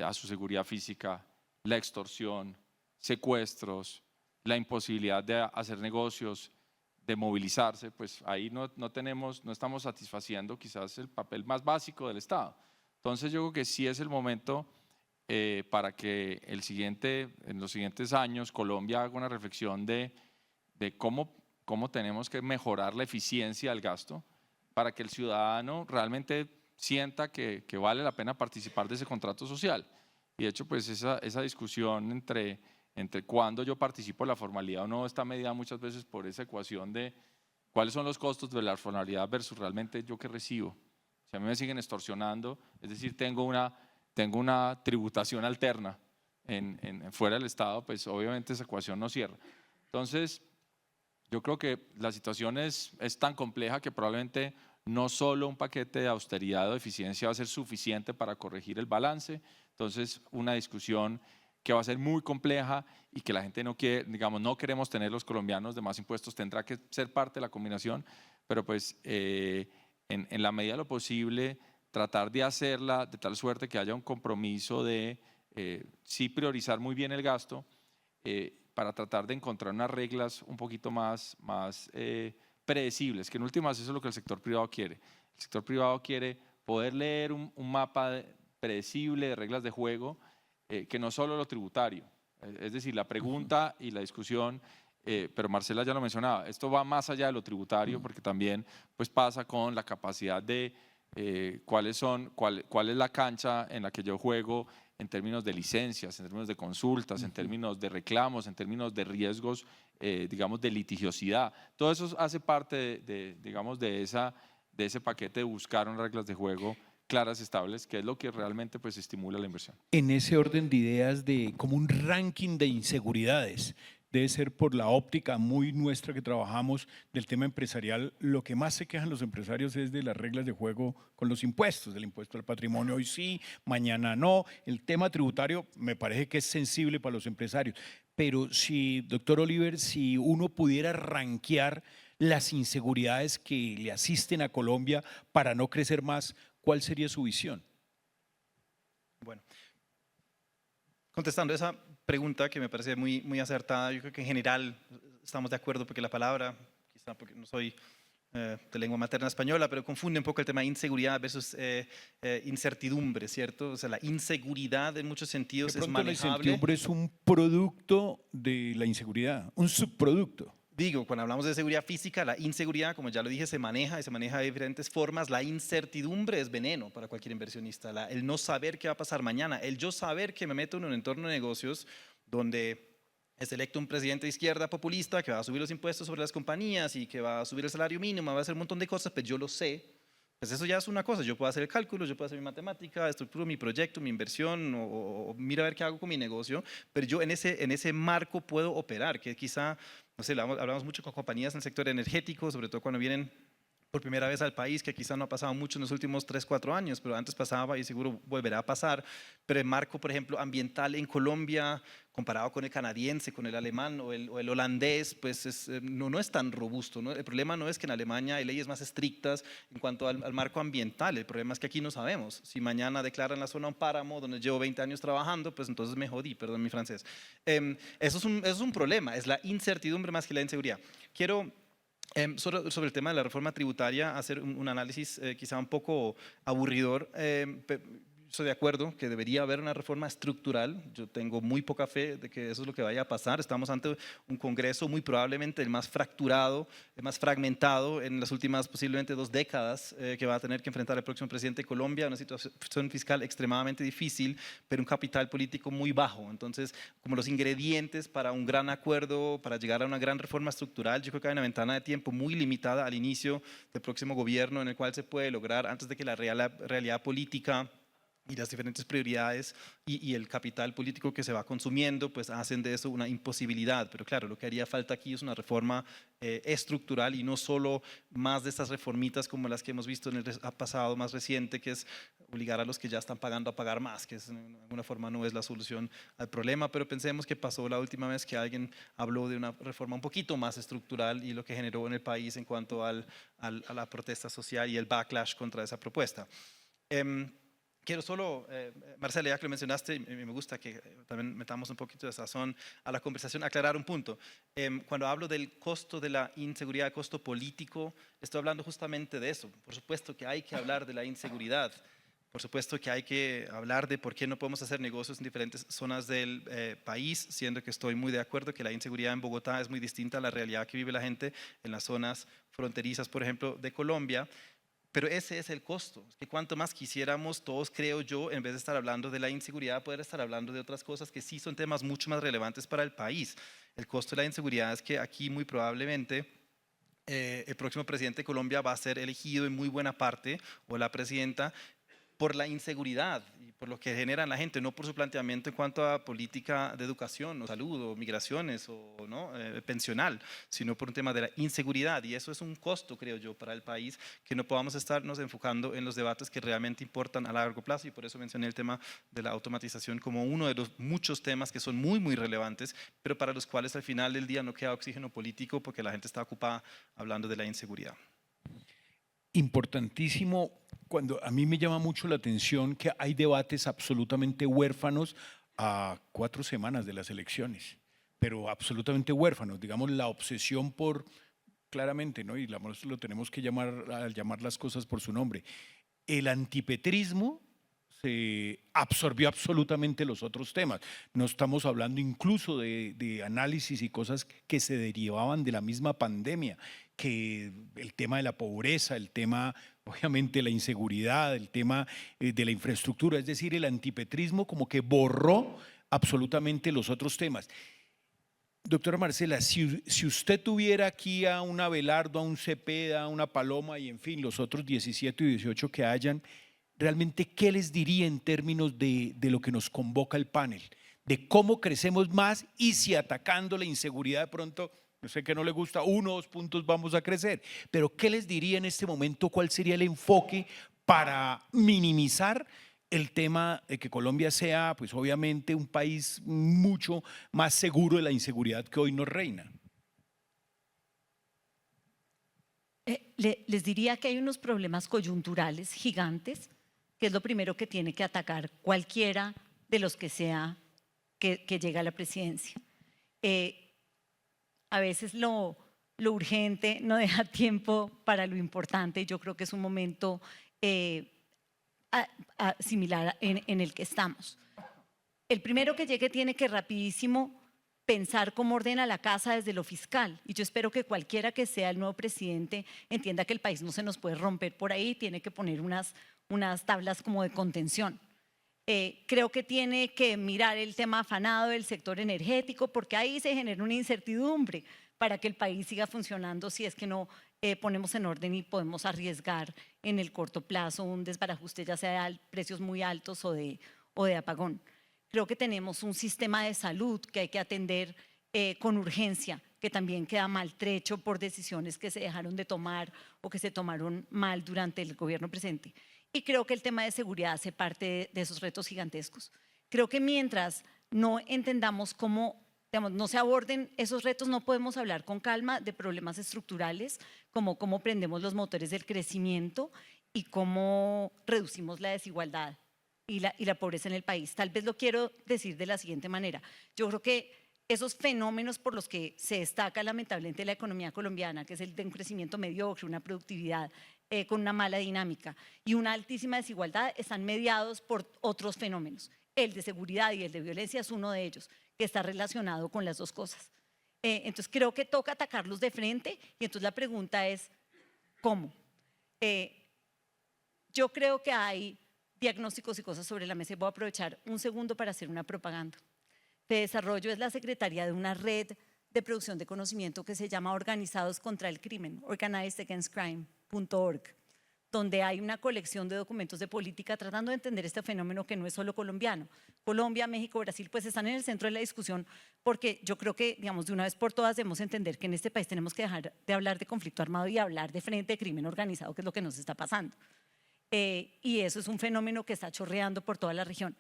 a su seguridad física, la extorsión, secuestros, la imposibilidad de hacer negocios, de movilizarse, pues ahí no estamos satisfaciendo quizás el papel más básico del Estado. Entonces yo creo que sí es el momento para que en los siguientes años Colombia haga una reflexión de de cómo tenemos que mejorar la eficiencia del gasto para que el ciudadano realmente sienta que vale la pena participar de ese contrato social. Y de hecho, pues esa discusión entre cuándo yo participo en la formalidad o no está medida muchas veces por esa ecuación de cuáles son los costos de la formalidad versus realmente yo que recibo. Si a mí me siguen extorsionando, es decir, tengo una tributación alterna fuera del Estado, pues obviamente esa ecuación no cierra. Entonces, yo creo que la situación es tan compleja que probablemente no solo un paquete de austeridad o de eficiencia va a ser suficiente para corregir el balance. Entonces, una discusión que va a ser muy compleja y que la gente no quiere, digamos, no queremos tener los colombianos de más impuestos, tendrá que ser parte de la combinación, pero pues en la medida de lo posible tratar de hacerla de tal suerte que haya un compromiso de sí priorizar muy bien el gasto, para tratar de encontrar unas reglas un poquito más predecibles, que en últimas eso es lo que el sector privado quiere. El sector privado quiere poder leer un mapa predecible de reglas de juego, que no solo lo tributario. Es decir, la pregunta y la discusión, pero Marcela ya lo mencionaba, esto va más allá de lo tributario porque también pues, pasa con la capacidad de cuál es la cancha en la que yo juego en términos de licencias, en términos de consultas, en términos de reclamos, en términos de riesgos, digamos, de litigiosidad. Todo eso hace parte digamos, de ese paquete de buscar unas reglas de juego claras, estables, que es lo que realmente pues, estimula la inversión. En ese orden de ideas de como un ranking de inseguridades, debe ser por la óptica muy nuestra que trabajamos del tema empresarial, lo que más se quejan los empresarios es de las reglas de juego con los impuestos, del impuesto al patrimonio hoy sí, mañana no. El tema tributario me parece que es sensible para los empresarios, pero si, doctor Oliver, si uno pudiera rankear las inseguridades que le asisten a Colombia para no crecer más, ¿cuál sería su visión? Bueno, contestando esa pregunta que me parece muy, muy acertada, yo creo que en general estamos de acuerdo porque la palabra, quizá porque no soy de lengua materna española, pero confunde un poco el tema de inseguridad versus incertidumbre, ¿cierto? O sea, la inseguridad en muchos sentidos De es pronto la manejable. incertidumbre es un producto de la inseguridad, un subproducto. Digo, cuando hablamos de seguridad física, la inseguridad, como ya lo dije, se maneja y se maneja de diferentes formas. La incertidumbre es veneno para cualquier inversionista. El no saber qué va a pasar mañana, el yo saber que me meto en un entorno de negocios donde es electo un presidente de izquierda populista que va a subir los impuestos sobre las compañías y que va a subir el salario mínimo, va a hacer un montón de cosas, pues yo lo sé. Pues eso ya es una cosa, yo puedo hacer el cálculo, yo puedo hacer mi matemática, estructuro mi proyecto, mi inversión o mira a ver qué hago con mi negocio, pero yo en ese marco puedo operar, que quizá, no sé, hablamos mucho con compañías en el sector energético, sobre todo cuando vienen por primera vez al país, que quizá no ha pasado mucho en los últimos 3, 4 años, pero antes pasaba y seguro volverá a pasar. Pero el marco, por ejemplo, ambiental en Colombia, comparado con el canadiense, con el alemán o el holandés, pues no es tan robusto, ¿no? El problema no es que en Alemania hay leyes más estrictas en cuanto al marco ambiental, el problema es que aquí no sabemos. Si mañana declaran la zona un páramo donde llevo 20 años trabajando, pues entonces me jodí, perdón mi francés. Eso es un problema, es la incertidumbre más que la inseguridad. Quiero sobre el tema de la reforma tributaria, hacer un análisis quizá un poco aburridor. Estoy de acuerdo que debería haber una reforma estructural. Yo tengo muy poca fe de que eso es lo que vaya a pasar. Estamos ante un Congreso muy probablemente el más fracturado, el más fragmentado en las últimas posiblemente 2 décadas que va a tener que enfrentar el próximo presidente de Colombia, una situación fiscal extremadamente difícil, pero un capital político muy bajo. Entonces, como los ingredientes para un gran acuerdo, para llegar a una gran reforma estructural, yo creo que hay una ventana de tiempo muy limitada al inicio del próximo gobierno en el cual se puede lograr antes de que la realidad política y las diferentes prioridades y el capital político que se va consumiendo, pues hacen de eso una imposibilidad. Pero claro, lo que haría falta aquí es una reforma estructural y no solo más de estas reformitas como las que hemos visto en el pasado más reciente, que es obligar a los que ya están pagando a pagar más, que de alguna forma no es la solución al problema, pero pensemos que pasó la última vez que alguien habló de una reforma un poquito más estructural y lo que generó en el país en cuanto a la protesta social y el backlash contra esa propuesta. Quiero solo, Marcela, ya que lo mencionaste, me gusta que también metamos un poquito de sazón a la conversación, aclarar un punto. Cuando hablo del costo de la inseguridad, costo político, estoy hablando justamente de eso. Por supuesto que hay que hablar de la inseguridad, Por supuesto que hay que hablar de por qué no podemos hacer negocios en diferentes zonas del país, siendo que estoy muy de acuerdo que la inseguridad en Bogotá es muy distinta a la realidad que vive la gente en las zonas fronterizas, por ejemplo, de Colombia. Pero ese es el costo, que cuanto más quisiéramos todos, creo yo, en vez de estar hablando de la inseguridad, poder estar hablando de otras cosas que sí son temas mucho más relevantes para el país. El costo de la inseguridad es que aquí muy probablemente el próximo presidente de Colombia va a ser elegido en muy buena parte, o la presidenta, por la inseguridad y por lo que genera la gente, no por su planteamiento en cuanto a política de educación o salud o migraciones o ¿no? Pensional, sino por un tema de la inseguridad, y eso es un costo, creo yo, para el país, que no podamos estarnos enfocando en los debates que realmente importan a largo plazo, y por eso mencioné el tema de la automatización como uno de los muchos temas que son muy, muy relevantes, pero para los cuales al final del día no queda oxígeno político porque la gente está ocupada hablando de la inseguridad. Importantísimo, cuando a mí me llama mucho la atención que hay debates absolutamente huérfanos a 4 semanas de las elecciones, pero absolutamente huérfanos, digamos la obsesión por, claramente, ¿no? Y lo tenemos que llamar las cosas por su nombre. El antipetrismo se absorbió absolutamente los otros temas. No estamos hablando incluso de análisis y cosas que se derivaban de la misma pandemia, que el tema de la pobreza, el tema, obviamente, de la inseguridad, el tema de la infraestructura, es decir, el antipetrismo como que borró absolutamente los otros temas. Doctora Marcela, si usted tuviera aquí a un Abelardo, a un Cepeda, a una Paloma y en fin, los otros 17 y 18 que hayan, realmente, ¿qué les diría en términos de lo que nos convoca el panel? De cómo crecemos más y si atacando la inseguridad de pronto, yo sé que no le gusta, 1 o 2 puntos vamos a crecer, pero ¿qué les diría en este momento? ¿Cuál sería el enfoque para minimizar el tema de que Colombia sea, pues obviamente, un país mucho más seguro de la inseguridad que hoy nos reina? Les diría que hay unos problemas coyunturales gigantes, que es lo primero que tiene que atacar cualquiera de los que sea que llegue a la presidencia. A veces lo urgente no deja tiempo para lo importante, y yo creo que es un momento similar en el que estamos. El primero que llegue tiene que rapidísimo pensar cómo ordena la casa desde lo fiscal, y yo espero que cualquiera que sea el nuevo presidente entienda que el país no se nos puede romper por ahí, tiene que poner unas tablas como de contención. Creo que tiene que mirar el tema afanado del sector energético, porque ahí se genera una incertidumbre para que el país siga funcionando si es que no ponemos en orden y podemos arriesgar en el corto plazo un desbarajuste, ya sea de precios muy altos o de apagón. Creo que tenemos un sistema de salud que hay que atender con urgencia, que también queda maltrecho por decisiones que se dejaron de tomar o que se tomaron mal durante el gobierno presente. Y creo que el tema de seguridad hace parte de esos retos gigantescos. Creo que mientras no entendamos cómo, digamos, no se aborden esos retos, no podemos hablar con calma de problemas estructurales, como cómo prendemos los motores del crecimiento y cómo reducimos la desigualdad y la pobreza en el país. Tal vez lo quiero decir de la siguiente manera. Yo creo que esos fenómenos por los que se destaca lamentablemente la economía colombiana, que es el de un crecimiento mediocre, una productividad con una mala dinámica y una altísima desigualdad, están mediados por otros fenómenos. El de seguridad y el de violencia es uno de ellos, que está relacionado con las dos cosas. Entonces creo que toca atacarlos de frente, y entonces la pregunta es, ¿cómo? Yo creo que hay diagnósticos y cosas sobre la mesa, y voy a aprovechar un segundo para hacer una propaganda. De Desarrollo es la secretaría de una red de producción de conocimiento que se llama Organizados contra el Crimen, organizedagainstcrime.org, donde hay una colección de documentos de política tratando de entender este fenómeno que no es solo colombiano. Colombia, México, Brasil, pues están en el centro de la discusión, porque yo creo que, digamos, de una vez por todas debemos entender que en este país tenemos que dejar de hablar de conflicto armado y hablar de frente de crimen organizado, que es lo que nos está pasando. Y eso es un fenómeno que está chorreando por toda la región.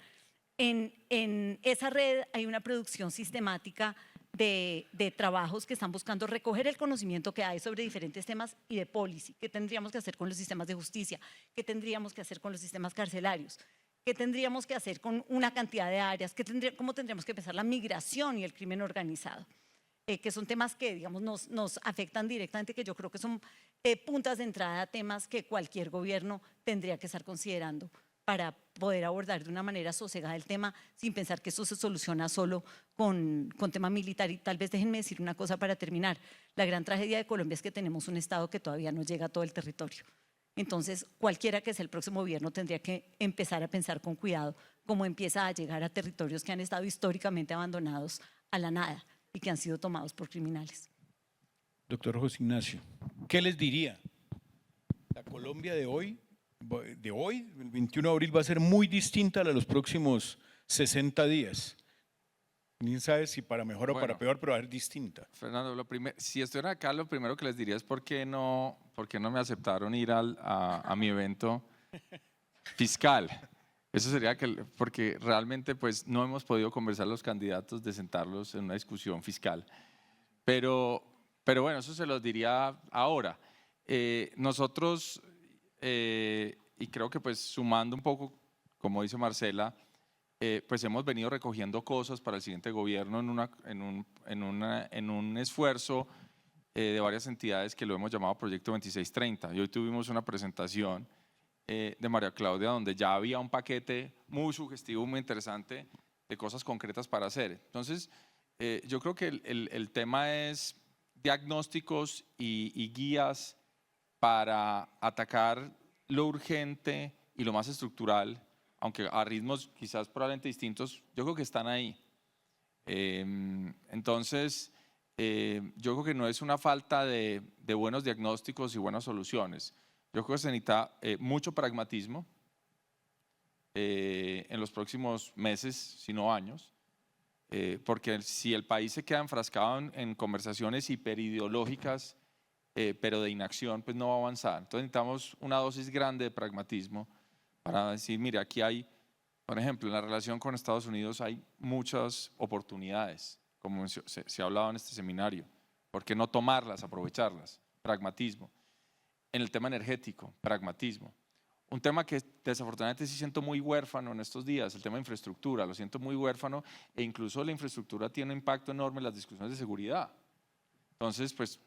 En esa red hay una producción sistemática de trabajos que están buscando recoger el conocimiento que hay sobre diferentes temas y de policy, qué tendríamos que hacer con los sistemas de justicia, qué tendríamos que hacer con los sistemas carcelarios, qué tendríamos que hacer con una cantidad de áreas, cómo tendríamos que pensar la migración y el crimen organizado, que son temas que, digamos, nos afectan directamente, que yo creo que son puntas de entrada a temas que cualquier gobierno tendría que estar considerando para poder abordar de una manera sosegada el tema sin pensar que esto se soluciona solo con tema militar. Y tal vez déjenme decir una cosa para terminar. La gran tragedia de Colombia es que tenemos un Estado que todavía no llega a todo el territorio. Entonces, cualquiera que sea el próximo gobierno tendría que empezar a pensar con cuidado cómo empieza a llegar a territorios que han estado históricamente abandonados a la nada y que han sido tomados por criminales. Doctor José Ignacio, ¿qué les diría? La Colombia de hoy, el 21 de abril, va a ser muy distinta a la de los próximos 60 días. Ni sabe si para mejor o para Bueno. peor, pero va a ser distinta. Fernando, si estuvieran acá, lo primero que les diría es por qué no me aceptaron ir a mi evento fiscal. Eso sería porque realmente pues no hemos podido conversar los candidatos de sentarlos en una discusión fiscal. Pero bueno, eso se los diría ahora. Nosotros, y creo que pues sumando un poco, como dice Marcela, pues hemos venido recogiendo cosas para el siguiente gobierno en un esfuerzo de varias entidades que lo hemos llamado Proyecto 2630. Y hoy tuvimos una presentación de María Claudia donde ya había un paquete muy sugestivo, muy interesante de cosas concretas para hacer. Entonces, yo creo que el tema es diagnósticos y guías para atacar lo urgente y lo más estructural, aunque a ritmos quizás probablemente distintos, yo creo que están ahí. Entonces, yo creo que no es una falta de buenos diagnósticos y buenas soluciones. Yo creo que se necesita mucho pragmatismo en los próximos meses, si no años, porque si el país se queda enfrascado en conversaciones hiperideológicas, pero de inacción, pues no va a avanzar. Entonces necesitamos una dosis grande de pragmatismo para decir, mire, aquí hay, por ejemplo, en la relación con Estados Unidos hay muchas oportunidades, como se ha hablado en este seminario. ¿Por qué no tomarlas, aprovecharlas? Pragmatismo. En el tema energético, pragmatismo. Un tema que desafortunadamente sí siento muy huérfano en estos días, el tema de infraestructura, lo siento muy huérfano, e incluso la infraestructura tiene un impacto enorme en las discusiones de seguridad. Entonces, pues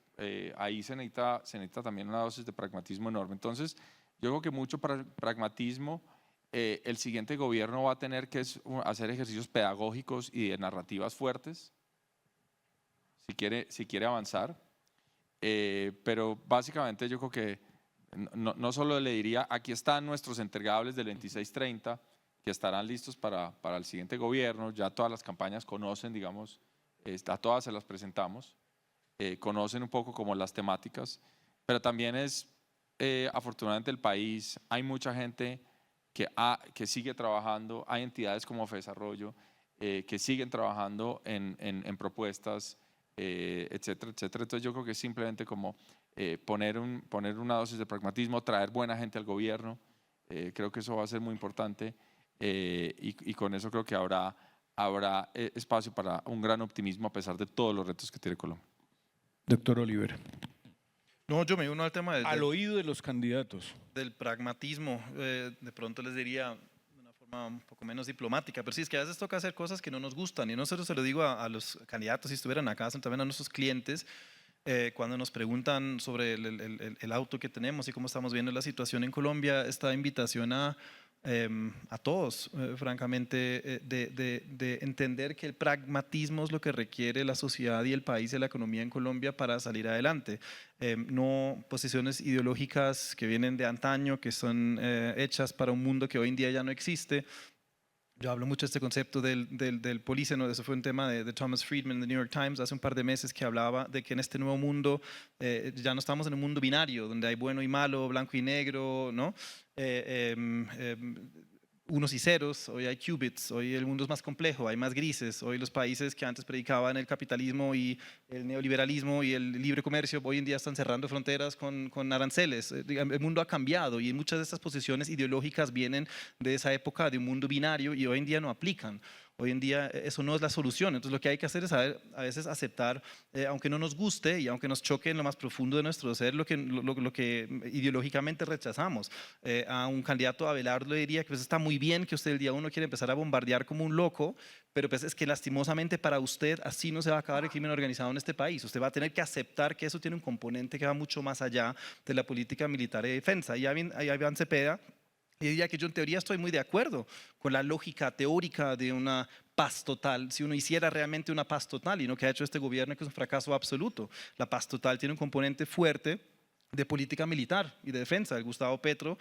ahí se necesita también una dosis de pragmatismo enorme. Entonces, yo creo que mucho pragmatismo, el siguiente gobierno va a tener que hacer ejercicios pedagógicos y de narrativas fuertes, si quiere avanzar, pero básicamente yo creo que no solo le diría, aquí están nuestros entregables del 2630, que estarán listos para el siguiente gobierno, ya todas las campañas conocen, digamos, a todas se las presentamos, conocen un poco como las temáticas, pero también es, afortunadamente el país, hay mucha gente que sigue trabajando, hay entidades como FEDesarrollo que siguen trabajando en propuestas, etcétera, etcétera. Entonces yo creo que es simplemente como poner una dosis de pragmatismo, traer buena gente al gobierno, creo que eso va a ser muy importante y con eso creo que habrá espacio para un gran optimismo a pesar de todos los retos que tiene Colombia. Doctor Oliver, No, yo me uno al tema al oído de los candidatos. del pragmatismo. De pronto les diría de una forma un poco menos diplomática, pero sí es que a veces toca hacer cosas que no nos gustan y no solo se lo digo a los candidatos si estuvieran acá, sino también a nuestros clientes. Cuando nos preguntan sobre el auto que tenemos y cómo estamos viendo la situación en Colombia, esta invitación a todos, francamente, de entender que el pragmatismo es lo que requiere la sociedad y el país y la economía en Colombia para salir adelante. No posiciones ideológicas que vienen de antaño, que son hechas para un mundo que hoy en día ya no existe. Yo hablo mucho de este concepto del polígono, eso fue un tema de Thomas Friedman en The New York Times hace un par de meses que hablaba de que en este nuevo mundo ya no estamos en un mundo binario, donde hay bueno y malo, blanco y negro, ¿no? Unos y ceros, hoy hay qubits, hoy el mundo es más complejo, hay más grises, hoy los países que antes predicaban el capitalismo y el neoliberalismo y el libre comercio, hoy en día están cerrando fronteras con aranceles. El mundo ha cambiado y muchas de estas posiciones ideológicas vienen de esa época de un mundo binario y hoy en día no aplican. Hoy en día eso no es la solución, entonces lo que hay que hacer es a veces aceptar, aunque no nos guste y aunque nos choque en lo más profundo de nuestro ser, lo que ideológicamente rechazamos. A un candidato a Abelardo le diría que pues está muy bien que usted el día uno quiere empezar a bombardear como un loco, pero pues es que lastimosamente para usted así no se va a acabar el crimen organizado en este país. Usted va a tener que aceptar que eso tiene un componente que va mucho más allá de la política militar y de defensa. Y ahí Iván Cepeda Y diría que yo en teoría estoy muy de acuerdo con la lógica teórica de una paz total, si uno hiciera realmente una paz total, y no que ha hecho este gobierno, que es un fracaso absoluto. La paz total tiene un componente fuerte de política militar y de defensa. El Gustavo Petro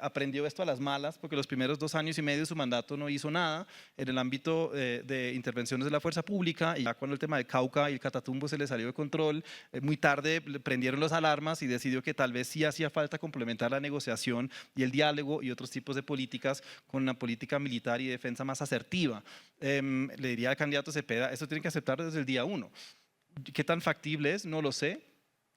aprendió esto a las malas porque los primeros 2 años y medio de su mandato no hizo nada en el ámbito de intervenciones de la fuerza pública, y ya cuando el tema de Cauca y el Catatumbo se le salió de control, muy tarde prendieron las alarmas y decidió que tal vez sí hacía falta complementar la negociación y el diálogo y otros tipos de políticas con una política militar y de defensa más asertiva. Le diría al candidato Cepeda, esto tiene que aceptar desde el día 1. ¿Qué tan factible es? No lo sé.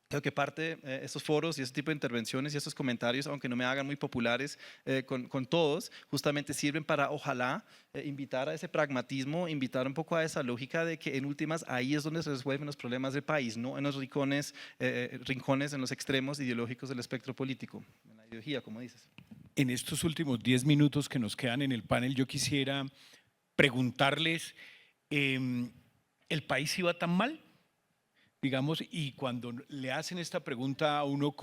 Creo que parte estos foros y este tipo de intervenciones y estos comentarios, aunque no me hagan muy populares con todos, justamente sirven para, ojalá, invitar a ese pragmatismo, invitar un poco a esa lógica de que en últimas ahí es donde se resuelven los problemas del país, no en los rincones, en los extremos ideológicos del espectro político, en la ideología, como dices. En estos últimos 10 minutos que nos quedan en el panel, yo quisiera preguntarles, ¿el país iba tan mal? Digamos, y cuando le hacen esta pregunta a uno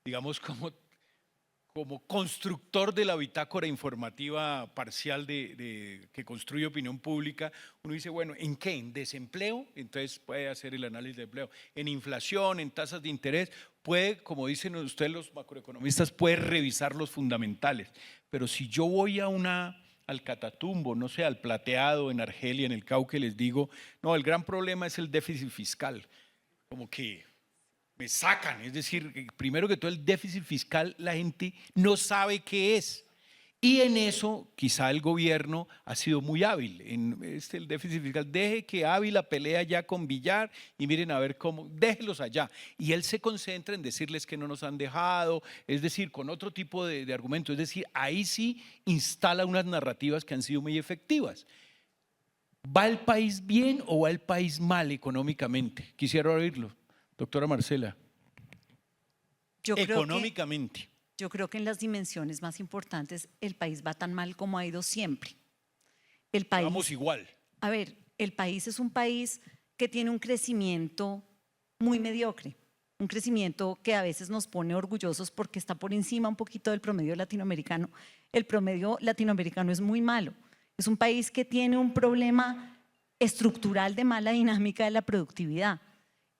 digamos, como constructor de la bitácora informativa parcial que construye opinión pública, uno dice, bueno, ¿en qué? ¿En desempleo? Entonces puede hacer el análisis de empleo. ¿En inflación? ¿En tasas de interés? Puede, como dicen ustedes los macroeconomistas, puede revisar los fundamentales. Pero si yo voy al Catatumbo, no sé, al Plateado, en Argelia, en el Cauca, les digo, no, el gran problema es el déficit fiscal. Como que me sacan, es decir, primero que todo el déficit fiscal la gente no sabe qué es. Y en eso quizá el gobierno ha sido muy hábil, en el déficit fiscal. Deje que Ávila pelea ya con Villar y miren a ver cómo, déjelos allá. Y él se concentra en decirles que no nos han dejado, es decir, con otro tipo de argumentos. Es decir, ahí sí instala unas narrativas que han sido muy efectivas. ¿Va el país bien o va el país mal económicamente? Quisiera oírlo, doctora Marcela. Económicamente. Yo creo que en las dimensiones más importantes el país va tan mal como ha ido siempre. Vamos igual. A ver, el país es un país que tiene un crecimiento muy mediocre, un crecimiento que a veces nos pone orgullosos porque está por encima un poquito del promedio latinoamericano. El promedio latinoamericano es muy malo. Es un país que tiene un problema estructural de mala dinámica de la productividad.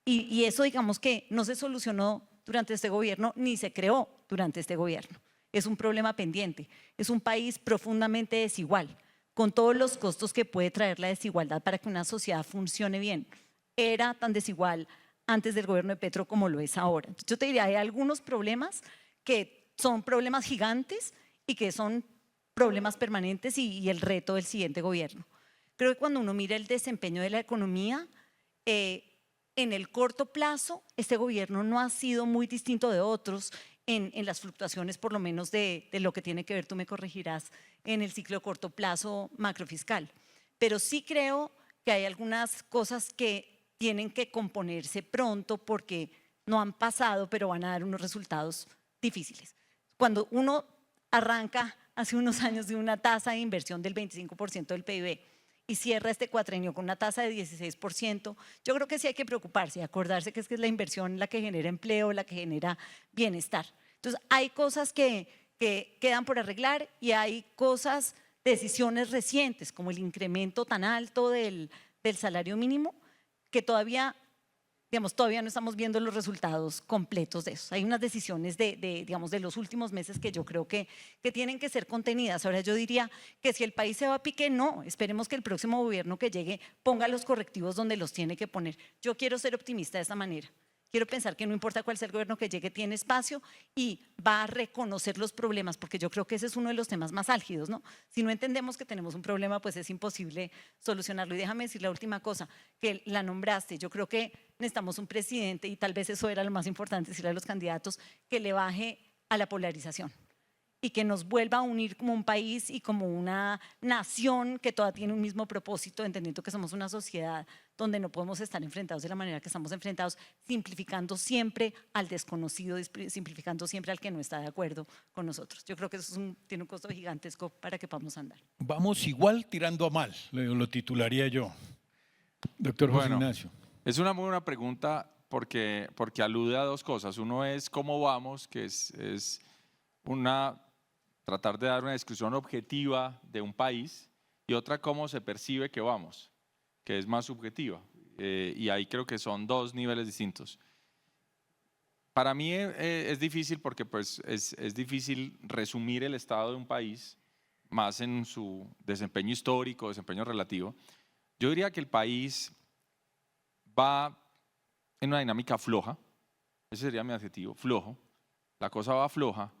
Y eso, digamos, que no se solucionó durante este gobierno ni se creó durante este gobierno. Es un problema pendiente. Es un país profundamente desigual, con todos los costos que puede traer la desigualdad para que una sociedad funcione bien. Era tan desigual antes del gobierno de Petro como lo es ahora. Entonces, yo te diría, hay algunos problemas que son problemas gigantes y que son problemas permanentes y el reto del siguiente gobierno. Creo que cuando uno mira el desempeño de la economía, en el corto plazo, este gobierno no ha sido muy distinto de otros en las fluctuaciones, por lo menos de lo que tiene que ver, tú me corregirás, en el ciclo corto plazo macrofiscal. Pero sí creo que hay algunas cosas que tienen que componerse pronto porque no han pasado, pero van a dar unos resultados difíciles. Cuando uno arranca hace unos años de una tasa de inversión del 25% del PIB, y cierra este cuatrenio con una tasa de 16%, yo creo que sí hay que preocuparse y acordarse que es la inversión la que genera empleo, la que genera bienestar. Entonces, hay cosas que quedan por arreglar y hay cosas, decisiones recientes, como el incremento tan alto del salario mínimo, que todavía no estamos viendo los resultados completos de eso. Hay unas decisiones de los últimos meses que yo creo que tienen que ser contenidas. Ahora yo diría que si el país se va a pique, no, esperemos que el próximo gobierno que llegue ponga los correctivos donde los tiene que poner. Yo quiero ser optimista de esta manera. Quiero pensar que no importa cuál sea el gobierno que llegue, tiene espacio y va a reconocer los problemas, porque yo creo que ese es uno de los temas más álgidos, ¿no? Si no entendemos que tenemos un problema, pues es imposible solucionarlo. Y déjame decir la última cosa, que la nombraste. Yo creo que necesitamos un presidente, y tal vez eso era lo más importante, decirle a los candidatos, que le baje a la polarización y que nos vuelva a unir como un país y como una nación que toda tiene un mismo propósito, entendiendo que somos una sociedad donde no podemos estar enfrentados de la manera que estamos enfrentados, simplificando siempre al desconocido, simplificando siempre al que no está de acuerdo con nosotros. Yo creo que eso tiene un costo gigantesco para que podamos andar. Vamos igual tirando a mal, lo titularía yo. Doctor José Ignacio. Es una muy buena pregunta porque alude a dos cosas. Uno es cómo vamos, que es una tratar de dar una descripción objetiva de un país, y otra cómo se percibe que vamos, que es más subjetiva. Y ahí creo que son dos niveles distintos. Para mí es difícil porque pues, es difícil resumir el estado de un país más en su desempeño histórico, desempeño relativo. Yo diría que el país va en una dinámica floja, ese sería mi adjetivo, flojo. La cosa va floja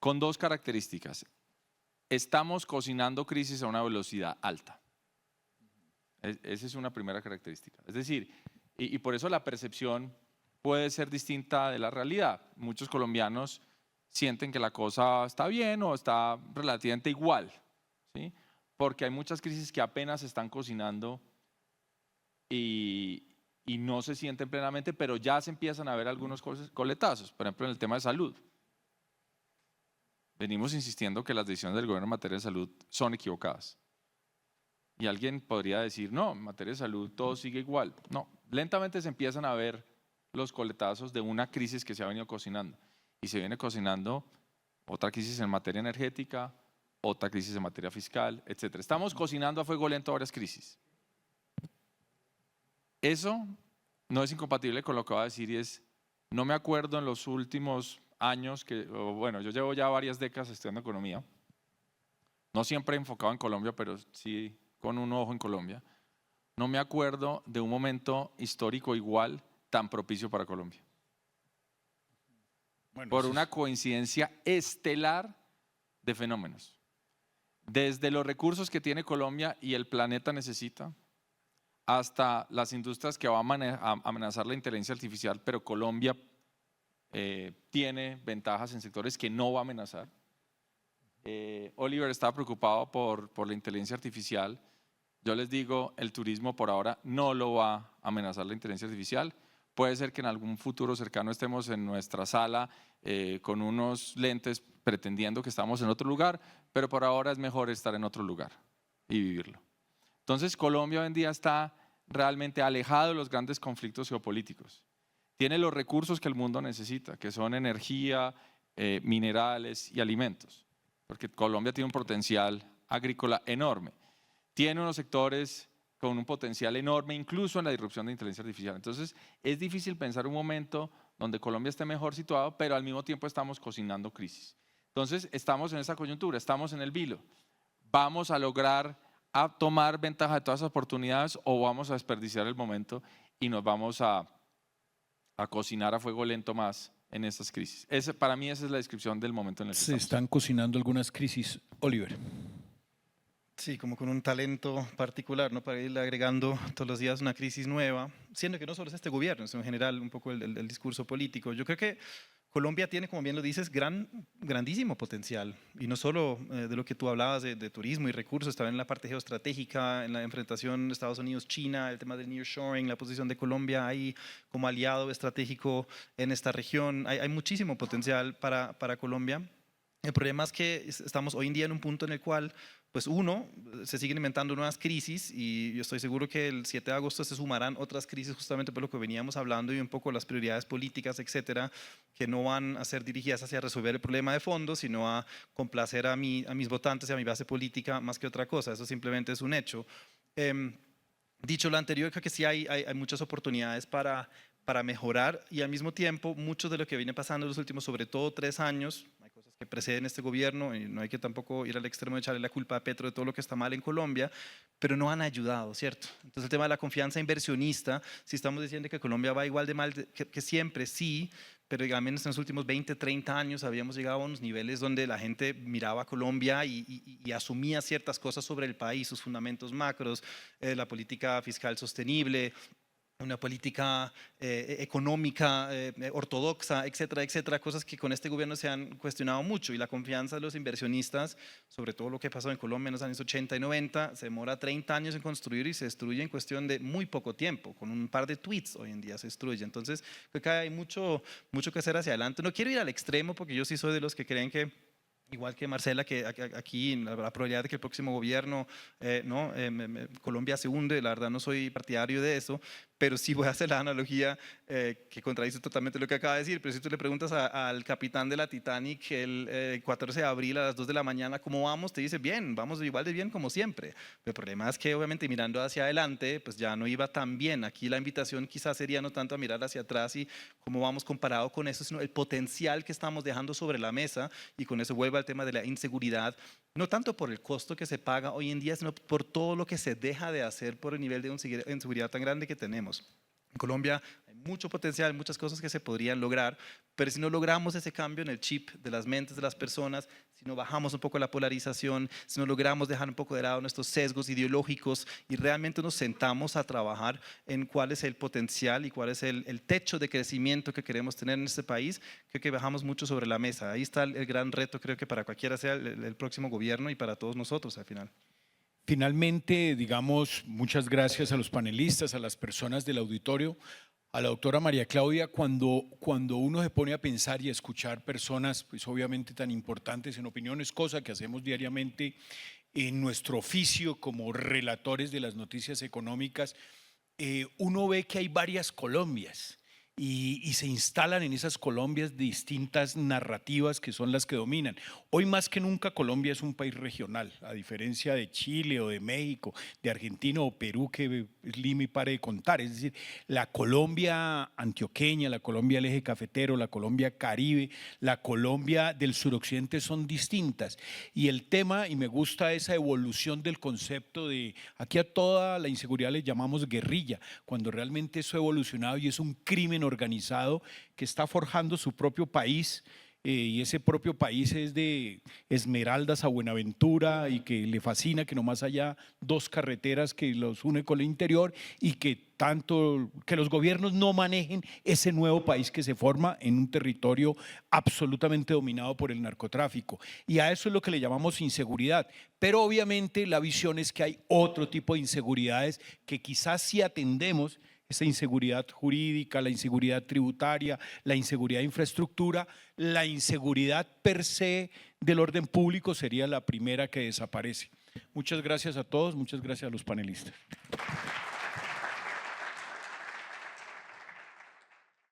con dos características. Estamos cocinando crisis a una velocidad alta. Esa es una primera característica. Es decir, y por eso la percepción puede ser distinta de la realidad. Muchos colombianos sienten que la cosa está bien o está relativamente igual, ¿sí? Porque hay muchas crisis que apenas se están cocinando y no se sienten plenamente, pero ya se empiezan a ver algunos coletazos, por ejemplo en el tema de salud. Venimos insistiendo que las decisiones del gobierno en materia de salud son equivocadas. Y alguien podría decir, no, en materia de salud todo sigue igual. No, lentamente se empiezan a ver los coletazos de una crisis que se ha venido cocinando. Y se viene cocinando otra crisis en materia energética, otra crisis en materia fiscal, etc. Estamos cocinando a fuego lento varias crisis. Eso no es incompatible con lo que voy a decir, y es, no me acuerdo en los últimos años, bueno, yo llevo ya varias décadas estudiando economía, no siempre enfocado en Colombia, pero sí con un ojo en Colombia. No me acuerdo de un momento histórico igual tan propicio para Colombia. Bueno, Por una coincidencia estelar de fenómenos. Desde los recursos que tiene Colombia y el planeta necesita, hasta las industrias que va a amenazar la inteligencia artificial, pero Colombia tiene ventajas en sectores que no va a amenazar. Oliver estaba preocupado por la inteligencia artificial. Yo les digo, el turismo por ahora no lo va a amenazar la inteligencia artificial. Puede ser que en algún futuro cercano estemos en nuestra sala con unos lentes pretendiendo que estamos en otro lugar, pero por ahora es mejor estar en otro lugar y vivirlo. Entonces Colombia hoy en día está realmente alejado de los grandes conflictos geopolíticos. Tiene los recursos que el mundo necesita, que son energía, minerales y alimentos, porque Colombia tiene un potencial agrícola enorme. Tiene unos sectores con un potencial enorme, incluso en la disrupción de inteligencia artificial. Entonces, es difícil pensar un momento donde Colombia esté mejor situado, pero al mismo tiempo estamos cocinando crisis. Entonces, estamos en esa coyuntura, estamos en el vilo. ¿Vamos a lograr tomar ventaja de todas las oportunidades o vamos a desperdiciar el momento y nos vamos a cocinar a fuego lento más en estas crisis? Para mí esa es la descripción del momento en el que se estamos. están cocinando algunas crisis. Oliver. Sí, como con un talento particular, ¿no? Para ir agregando todos los días una crisis nueva, siendo que no solo es este gobierno, sino en general un poco el discurso político. Yo creo que Colombia tiene, como bien lo dices, grandísimo potencial, y no solo de lo que tú hablabas de turismo y recursos, también en la parte geoestratégica, en la enfrentación Estados Unidos-China, el tema del nearshoring, la posición de Colombia ahí como aliado estratégico en esta región. Hay muchísimo potencial para Colombia. El problema es que estamos hoy en día en un punto en el cual, pues se siguen inventando nuevas crisis, y yo estoy seguro que el 7 de agosto se sumarán otras crisis justamente por lo que veníamos hablando y un poco las prioridades políticas, etcétera, que no van a ser dirigidas hacia resolver el problema de fondo, sino a complacer a mis votantes y a mi base política más que otra cosa. Eso simplemente es un hecho. Dicho lo anterior, creo que sí hay muchas oportunidades para mejorar, y al mismo tiempo mucho de lo que viene pasando en los últimos, sobre todo 3 años, hay cosas que preceden este gobierno y no hay que tampoco ir al extremo de echarle la culpa a Petro de todo lo que está mal en Colombia, pero no han ayudado, ¿cierto? Entonces el tema de la confianza inversionista, si estamos diciendo que Colombia va igual de mal que siempre, sí, pero digamos en los últimos 20, 30 años habíamos llegado a unos niveles donde la gente miraba a Colombia y asumía ciertas cosas sobre el país, sus fundamentos macros, la política fiscal sostenible, una política económica ortodoxa, etcétera, etcétera, cosas que con este gobierno se han cuestionado mucho, y la confianza de los inversionistas, sobre todo lo que pasó en Colombia en los años 80 y 90, se demora 30 años en construir y se destruye en cuestión de muy poco tiempo, con un par de tweets hoy en día se destruye. Entonces creo que hay mucho que hacer hacia adelante. No quiero ir al extremo porque yo sí soy de los que creen que igual que Marcela, que aquí la probabilidad de que el próximo gobierno, Colombia se hunde, la verdad no soy partidario de eso, pero sí voy a hacer la analogía que contradice totalmente lo que acaba de decir. Pero si tú le preguntas al capitán de la Titanic el 14 de abril a las 2 de la mañana, ¿cómo vamos? Te dice, bien, vamos igual de bien como siempre. El problema es que obviamente mirando hacia adelante, pues ya no iba tan bien. Aquí la invitación quizás sería no tanto a mirar hacia atrás y cómo vamos comparado con eso, sino el potencial que estamos dejando sobre la mesa, y con eso vuelve al tema de la inseguridad, no tanto por el costo que se paga hoy en día, sino por todo lo que se deja de hacer por el nivel de inseguridad tan grande que tenemos. En Colombia hay mucho potencial, muchas cosas que se podrían lograr, pero si no logramos ese cambio en el chip de las mentes de las personas, si no bajamos un poco la polarización, si no logramos dejar un poco de lado nuestros sesgos ideológicos y realmente nos sentamos a trabajar en cuál es el potencial y cuál es el techo de crecimiento que queremos tener en este país, creo que bajamos mucho sobre la mesa. Ahí está el gran reto, creo que para cualquiera sea el próximo gobierno y para todos nosotros al final. Finalmente, digamos, muchas gracias a los panelistas, a las personas del auditorio, a la doctora María Claudia. Cuando uno se pone a pensar y a escuchar personas, pues obviamente tan importantes en opiniones, cosa que hacemos diariamente en nuestro oficio como relatores de las noticias económicas, uno ve que hay varias Colombias. Y se instalan en esas Colombias distintas narrativas que son las que dominan. Hoy más que nunca Colombia es un país regional, a diferencia de Chile o de México, de Argentina o Perú, que Lima y pare de contar. Es decir, la Colombia antioqueña, la Colombia del eje cafetero, la Colombia caribe, la Colombia del suroccidente son distintas. Y el tema, y me gusta esa evolución del concepto de, aquí a toda la inseguridad le llamamos guerrilla, cuando realmente eso ha evolucionado y es un crimen organizado que está forjando su propio país, y ese propio país es de Esmeraldas a Buenaventura, y que le fascina que nomás haya dos carreteras que los une con el interior, y que los gobiernos no manejen ese nuevo país que se forma en un territorio absolutamente dominado por el narcotráfico. Y a eso es lo que le llamamos inseguridad. Pero obviamente la visión es que hay otro tipo de inseguridades que quizás si atendemos, esa inseguridad jurídica, la inseguridad tributaria, la inseguridad de infraestructura, la inseguridad per se del orden público sería la primera que desaparece. Muchas gracias a todos, muchas gracias a los panelistas.